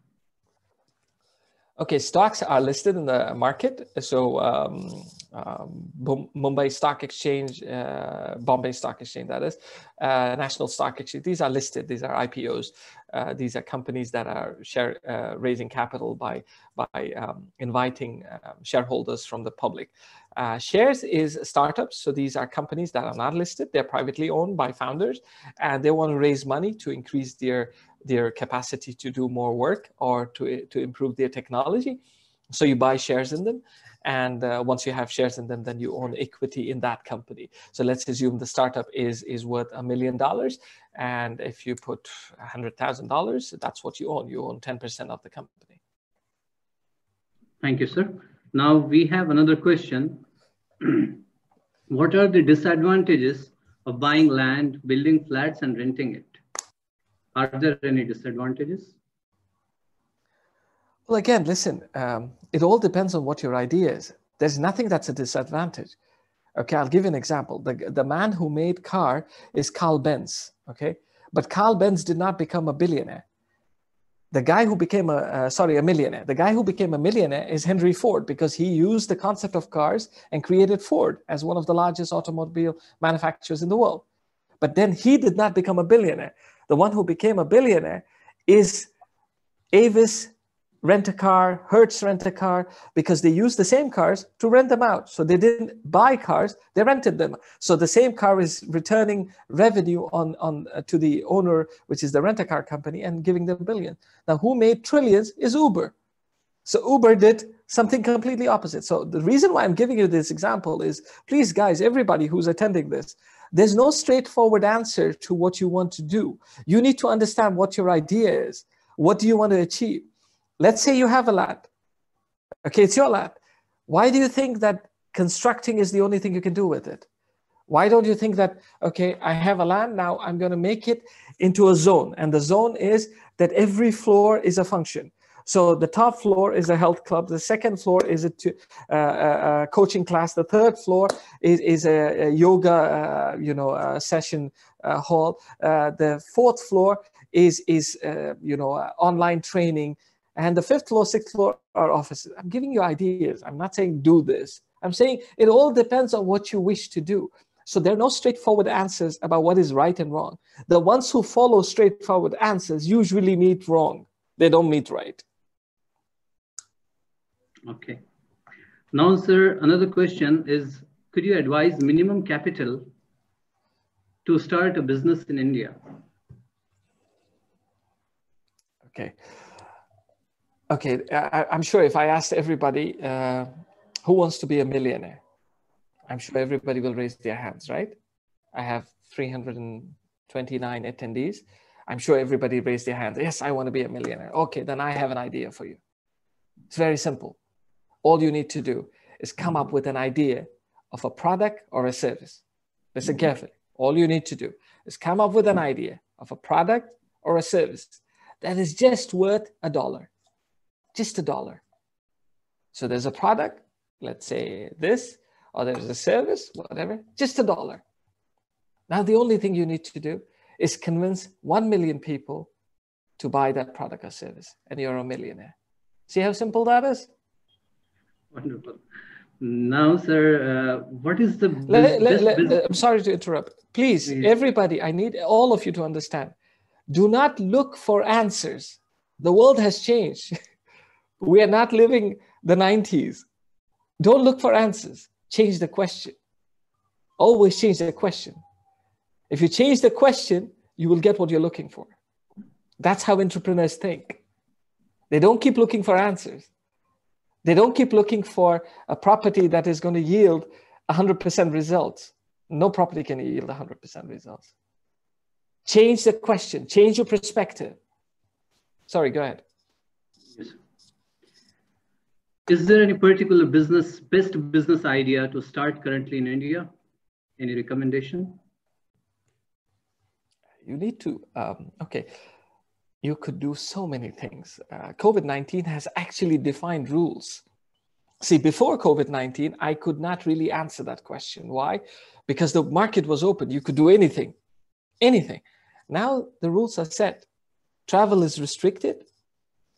Okay, stocks are listed in the market. So Mumbai Stock Exchange, Bombay Stock Exchange, that is, National Stock Exchange. These are listed. These are IPOs. These are companies that are raising capital by inviting shareholders from the public. Shares is startups. So these are companies that are not listed. They're privately owned by founders, and they want to raise money to increase their capacity to do more work or to improve their technology. So you buy shares in them. And once you have shares in them, then you own equity in that company. So let's assume the startup is worth $1 million. And if you put $100,000, that's what you own. You own 10% of the company. Thank you, sir. Now we have another question. What are the disadvantages of buying land, building flats, and renting it? Are there any disadvantages? Well, again, listen, it all depends on what your idea is. There's nothing that's a disadvantage. Okay, I'll give you an example. The man who made car is Carl Benz, okay? But Carl Benz did not become a billionaire. The guy who became a millionaire. The guy who became a millionaire is Henry Ford, because he used the concept of cars and created Ford as one of the largest automobile manufacturers in the world. But then he did not become a billionaire. The one who became a billionaire is Avis Rent-A-Car, Hertz Rent-A-Car, because they used the same cars to rent them out. So they didn't buy cars, they rented them. So the same car is returning revenue to the owner, which is the rent-a-car company, and giving them billions. Now, who made trillions is Uber. So Uber did something completely opposite. So the reason why I'm giving you this example is, please, guys, everybody who's attending this, there's no straightforward answer to what you want to do. You need to understand what your idea is. What do you want to achieve? Let's say you have a land. Okay, it's your land. Why do you think that constructing is the only thing you can do with it? Why don't you think that, okay, I have a land, now I'm going to make it into a zone. And the zone is that every floor is a function. So the top floor is a health club. The second floor is a coaching class. The third floor is a yoga, session hall. The fourth floor is online training. And the fifth floor, sixth floor are offices. I'm giving you ideas. I'm not saying do this. I'm saying it all depends on what you wish to do. So there are no straightforward answers about what is right and wrong. The ones who follow straightforward answers usually meet wrong. They don't meet right. Okay. Now, sir, another question is, could you advise minimum capital to start a business in India? Okay. Okay, I'm sure if I asked everybody who wants to be a millionaire, I'm sure everybody will raise their hands, right? I have 329 attendees. I'm sure everybody raised their hands. Yes, I want to be a millionaire. Okay, then I have an idea for you. It's very simple. All you need to do is come up with an idea of a product or a service. Listen carefully. All you need to do is come up with an idea of a product or a service that is just worth $1. Just $1. So there's a product, let's say this, or there's a service, whatever, just $1. Now, the only thing you need to do is convince 1 million people to buy that product or service, and you're a millionaire. See how simple that is? Wonderful. Now, sir, what is the best business? I'm sorry to interrupt. Please, everybody, I need all of you to understand. Do not look for answers. The world has changed. We are not living the 90s. Don't look for answers. Change the question. Always change the question. If you change the question, you will get what you're looking for. That's how entrepreneurs think. They don't keep looking for answers. They don't keep looking for a property that is going to yield 100% results. No property can yield 100% results. Change the question. Change your perspective. Sorry, go ahead. Yes. Is there any particular best business idea to start currently in India? Any recommendation? You need to, okay. You could do so many things. COVID-19 has actually defined rules. See, before COVID-19, I could not really answer that question. Why? Because the market was open. You could do anything, anything. Now the rules are set. Travel is restricted.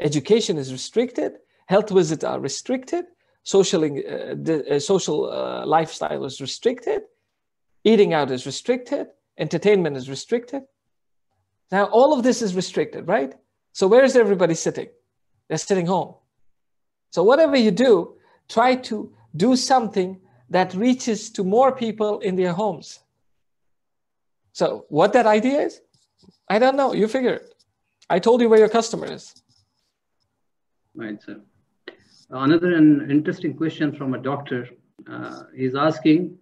Education is restricted. Health visits are restricted. Social lifestyle is restricted. Eating out is restricted. Entertainment is restricted. Now, all of this is restricted, right? So where is everybody sitting? They're sitting home. So whatever you do, try to do something that reaches to more people in their homes. So what that idea is, I don't know. You figure it. I told you where your customer is. Right, sir. Another interesting question from a doctor. He's asking,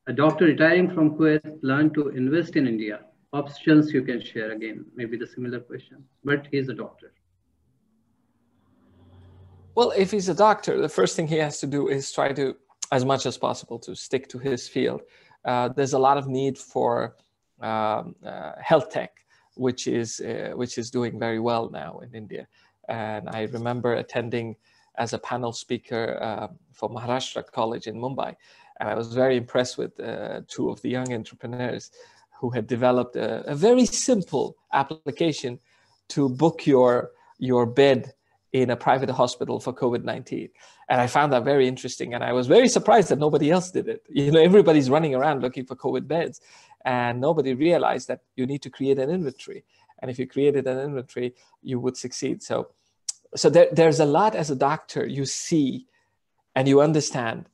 a doctor retiring from Kuwait planned to invest in India. Options you can share again, maybe the similar question, but he's a doctor. Well, if he's a doctor, the first thing he has to do is try to, as much as possible, to stick to his field. There's a lot of need for health tech, which is doing very well now in India. And I remember attending as a panel speaker for Maharashtra College in Mumbai. And I was very impressed with two of the young entrepreneurs who had developed a very simple application to book your bed in a private hospital for COVID-19. And I found that very interesting. And I was very surprised that nobody else did it. You know, everybody's running around looking for COVID beds. And nobody realized that you need to create an inventory. And if you created an inventory, you would succeed. So there's a lot as a doctor you see and you understand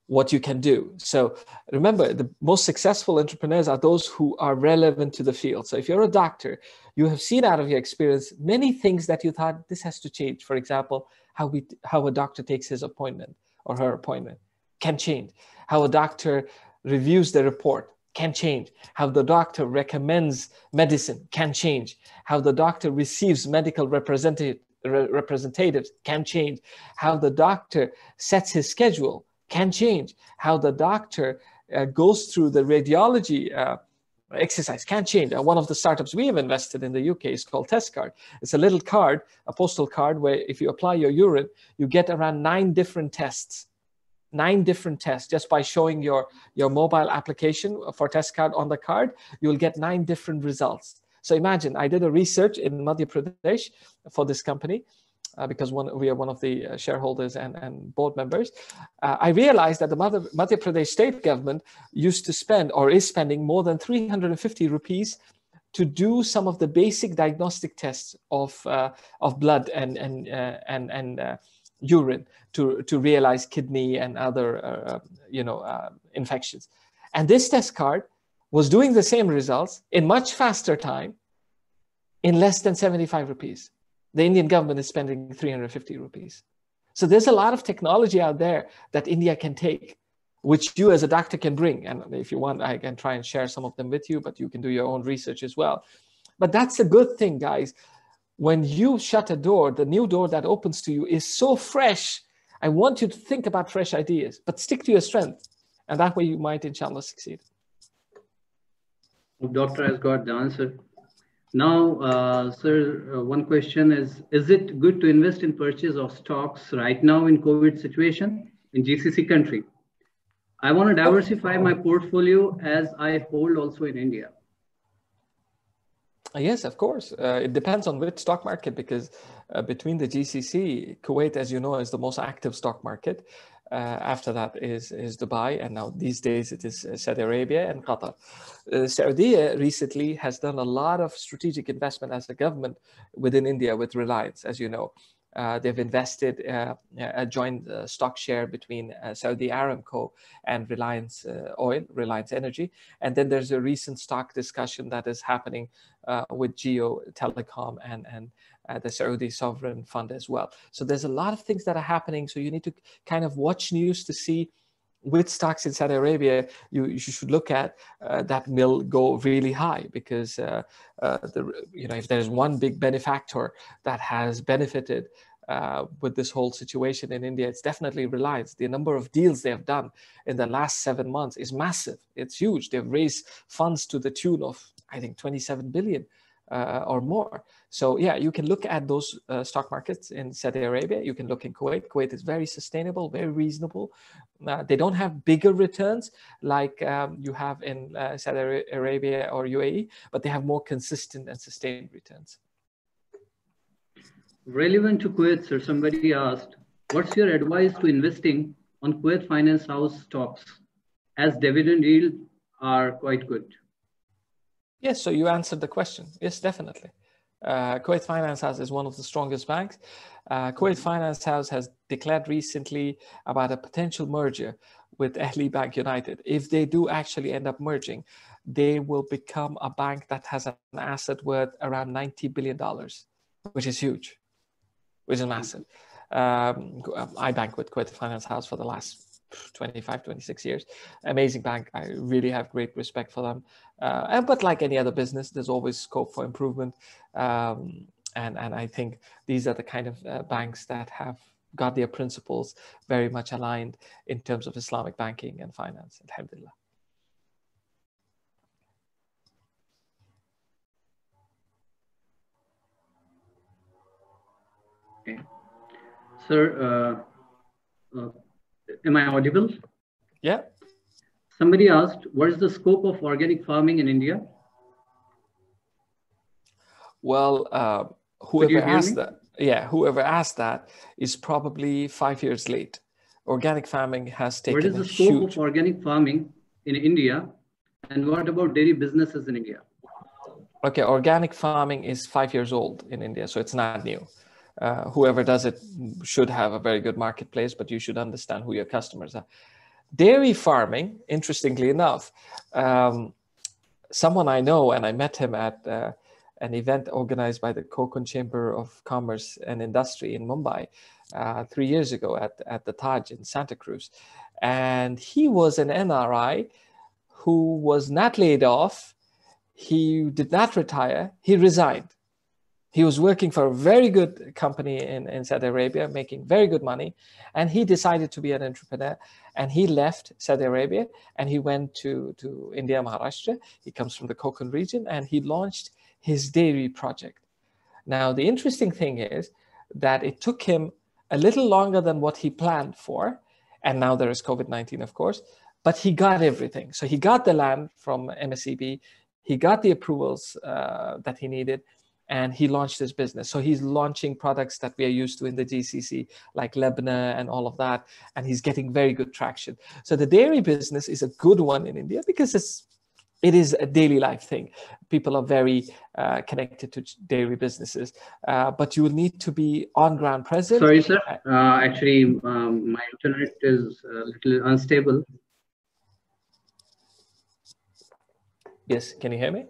what you can do. So remember, the most successful entrepreneurs are those who are relevant to the field. So if you're a doctor, you have seen out of your experience many things that you thought this has to change. For example, how a doctor takes his appointment or her appointment can change. How a doctor reviews the report can change. How the doctor recommends medicine can change. How the doctor receives medical representatives can change. How the doctor sets his schedule can change. How the doctor goes through the radiology exercise can change. One of the startups we have invested in the UK is called Test Card. It's a little card, a postal card, where if you apply your urine, you get around 9 different tests. 9 different tests. Just by showing your mobile application for Test Card on the card, you'll get 9 different results. So imagine, I did a research in Madhya Pradesh for this company, because we are one of the shareholders and board members. I realized that the Madhya Pradesh state government used to spend or is spending more than 350 rupees to do some of the basic diagnostic tests of blood and urine to realize kidney and other infections. And this test card was doing the same results in much faster time in less than 75 rupees. The Indian government is spending 350 rupees. So there's a lot of technology out there that India can take, which you as a doctor can bring. And if you want, I can try and share some of them with you, but you can do your own research as well. But that's a good thing, guys. When you shut a door, the new door that opens to you is so fresh. I want you to think about fresh ideas, but stick to your strength. And that way you might, inshallah, succeed. The doctor has got the answer. Now, sir, one question is it good to invest in purchase of stocks right now in COVID situation in GCC country? I want to diversify my portfolio as I hold also in India. Yes, of course. It depends on which stock market, because between the GCC, Kuwait, as you know, is the most active stock market. After that is Dubai, and now these days it is Saudi Arabia and Qatar. Saudi recently has done a lot of strategic investment as a government within India with Reliance, as you know. They've invested a joint stock share between Saudi Aramco and Reliance Oil, Reliance Energy. And then there's a recent stock discussion that is happening with Geo Telecom and the Saudi Sovereign Fund as well. So there's a lot of things that are happening. So you need to kind of watch news to see which stocks in Saudi Arabia you should look at that will go really high, because if there's one big benefactor that has benefited with this whole situation in India, it's definitely Reliance. The number of deals they have done in the last 7 months is massive. It's huge. They've raised funds to the tune of, I think, 27 billion or more. So yeah, you can look at those stock markets in Saudi Arabia. You can look in Kuwait. Kuwait is very sustainable, very reasonable. They don't have bigger returns like you have in Saudi Arabia or UAE, but they have more consistent and sustained returns. Relevant to Kuwait, sir, somebody asked, what's your advice to investing on Kuwait Finance House stocks, as dividend yield are quite good? Yes, so you answered the question. Yes, definitely. Kuwait Finance House is one of the strongest banks. Kuwait Finance House has declared recently about a potential merger with Ahli Bank United. If they do actually end up merging, they will become a bank that has an asset worth around $90 billion, which is huge, which is massive. I bank with Kuwait Finance House for the last 25, 26 years. Amazing bank. I really have great respect for them. But like any other business, there's always scope for improvement. And I think these are the kind of banks that have got their principles very much aligned in terms of Islamic banking and finance. Alhamdulillah. Okay. Sir, am I audible? Yeah. Somebody asked, what is the scope of organic farming in India? Well, whoever asked that is probably 5 years late. Organic farming has taken. What is the scope of organic farming in India? And what about dairy businesses in India? Okay, organic farming is 5 years old in India, so it's not new. Whoever does it should have a very good marketplace, but you should understand who your customers are. Dairy farming, interestingly enough, someone I know, and I met him at an event organized by the Kokon Chamber of Commerce and Industry in Mumbai 3 years ago at the Taj in Santa Cruz. And he was an NRI who was not laid off. He did not retire. He resigned. He was working for a very good company in Saudi Arabia, making very good money. And he decided to be an entrepreneur. And he left Saudi Arabia and he went to India, Maharashtra. He comes from the Kokon region and he launched his dairy project. Now, the interesting thing is that it took him a little longer than what he planned for. And now there is COVID-19, of course, but he got everything. So he got the land from MSEB. He got the approvals that he needed. And he launched his business. So he's launching products that we are used to in the GCC, like Lebna and all of that. And he's getting very good traction. So the dairy business is a good one in India because it is a daily life thing. People are very connected to dairy businesses, but you will need to be on ground present. Sorry, sir. Actually, my internet is a little unstable. Yes, can you hear me?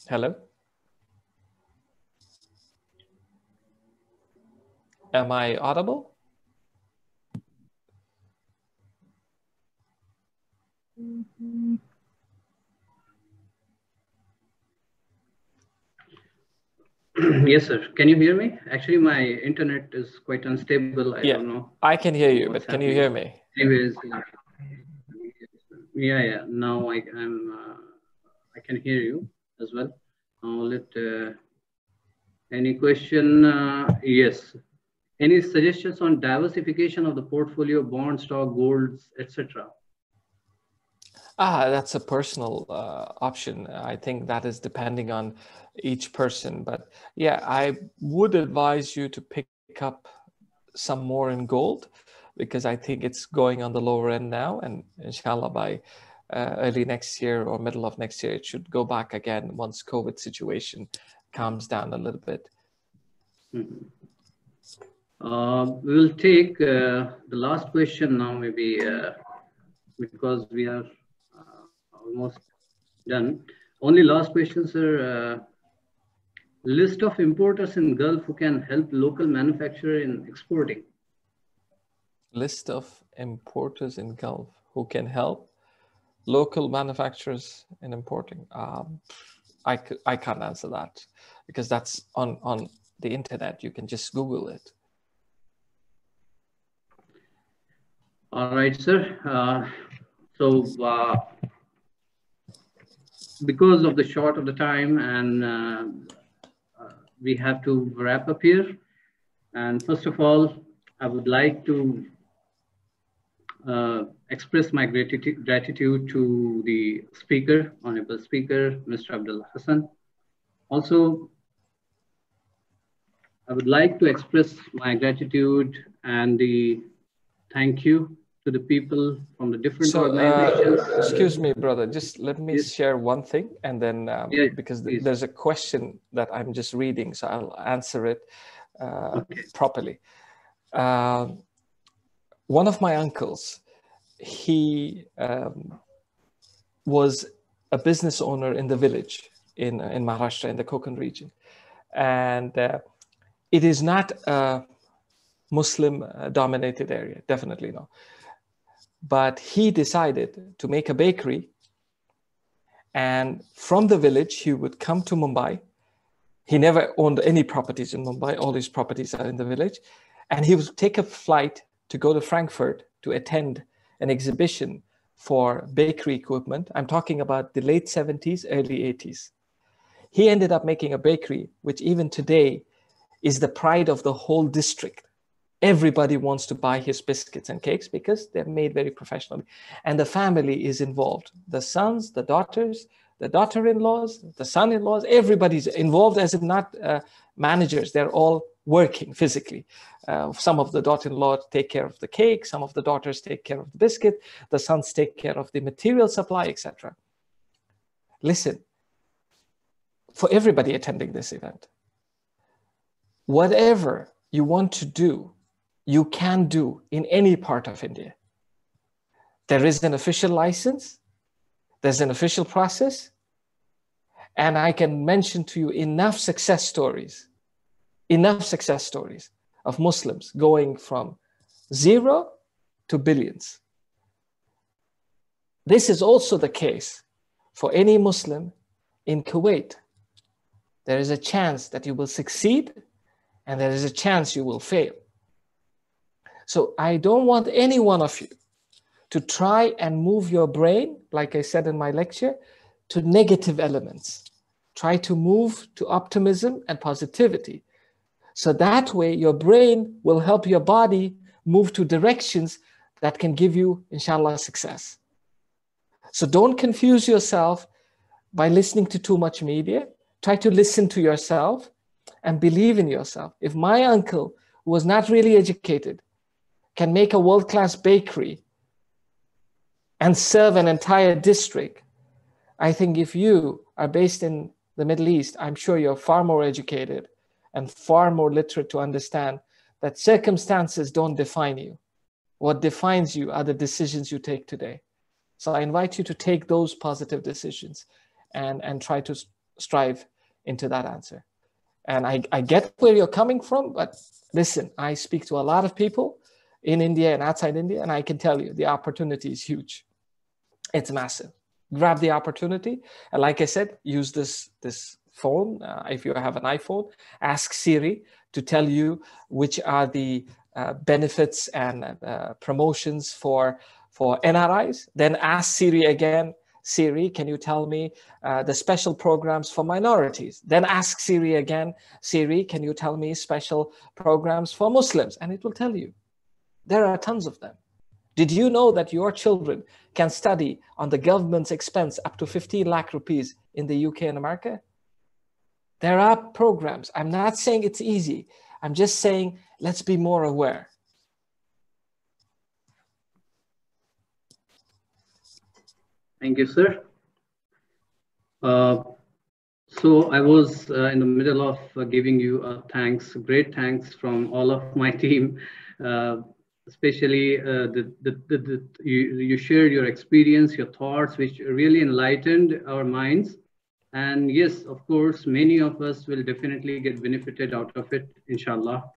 Hello? Am I audible? Yes, sir. Can you hear me? Actually, my internet is quite unstable. I don't know. I can hear you, what's but can happening. you hear me? Anyways, yeah. Now I can hear you as well. Any question? Yes. Any suggestions on diversification of the portfolio, bond, stock, golds, etc.? That's a personal option. I think that is depending on each person. But yeah, I would advise you to pick up some more in gold, because I think it's going on the lower end now. And inshallah, by early next year or middle of next year, it should go back again once COVID situation calms down a little bit. Mm-hmm. We will take the last question now, maybe because we are almost done. Only last question, sir. List of importers in Gulf who can help local manufacturer in exporting. List of importers in Gulf who can help local manufacturers in importing. I can't answer that, because that's on the internet. You can just Google it. All right, sir. Because of the short of the time, and we have to wrap up here. And first of all, I would like to express my gratitude to the speaker, honorable speaker, Mr. Abdulla Hassan. Also, I would like to express my gratitude and the thank you to the people from the different organizations. Excuse me, brother, just let me share one thing, and then because there's a question that I'm just reading, so I'll answer it properly. One of my uncles, he was a business owner in the village in Maharashtra, in the Konkan region. And it is not a Muslim dominated area, definitely no. But he decided to make a bakery. And from the village, he would come to Mumbai. He never owned any properties in Mumbai. All his properties are in the village. And he would take a flight to go to Frankfurt to attend an exhibition for bakery equipment. I'm talking about the late 70s, early 80s. He ended up making a bakery, which even today is the pride of the whole district. Everybody wants to buy his biscuits and cakes because they're made very professionally. And the family is involved. The sons, the daughters, the daughter-in-laws, the son-in-laws, everybody's involved, as if not managers. They're all working physically. Some of the daughter-in-law take care of the cake. Some of the daughters take care of the biscuit. The sons take care of the material supply, etc. Listen, for everybody attending this event, whatever you want to do, you can do in any part of India. There is an official license. There's an official process. And I can mention to you enough success stories of Muslims going from 0 to billions. This is also the case for any Muslim in Kuwait. There is a chance that you will succeed, and there is a chance you will fail. So I don't want any one of you to try and move your brain, like I said in my lecture, to negative elements. Try to move to optimism and positivity. So that way your brain will help your body move to directions that can give you, inshallah, success. So don't confuse yourself by listening to too much media. Try to listen to yourself and believe in yourself. If my uncle, who was not really educated, can make a world-class bakery and serve an entire district, I think if you are based in the Middle East, I'm sure you're far more educated and far more literate to understand that circumstances don't define you. What defines you are the decisions you take today. So I invite you to take those positive decisions and try to strive into that answer. And I get where you're coming from, but listen, I speak to a lot of people in India and outside India, and I can tell you the opportunity is huge. It's massive. Grab the opportunity. And like I said, use this phone. If you have an iPhone, ask Siri to tell you which are the benefits and promotions for NRIs. Then ask Siri again, Siri, can you tell me the special programs for minorities? Then ask Siri again, Siri, can you tell me special programs for Muslims? And it will tell you. There are tons of them. Did you know that your children can study on the government's expense up to 15 lakh rupees in the UK and America? There are programs. I'm not saying it's easy. I'm just saying, let's be more aware. Thank you, sir. So I was in the middle of giving you thanks, great thanks from all of my team. Especially you shared your experience, your thoughts, which really enlightened our minds. And yes, of course, many of us will definitely get benefited out of it, inshallah.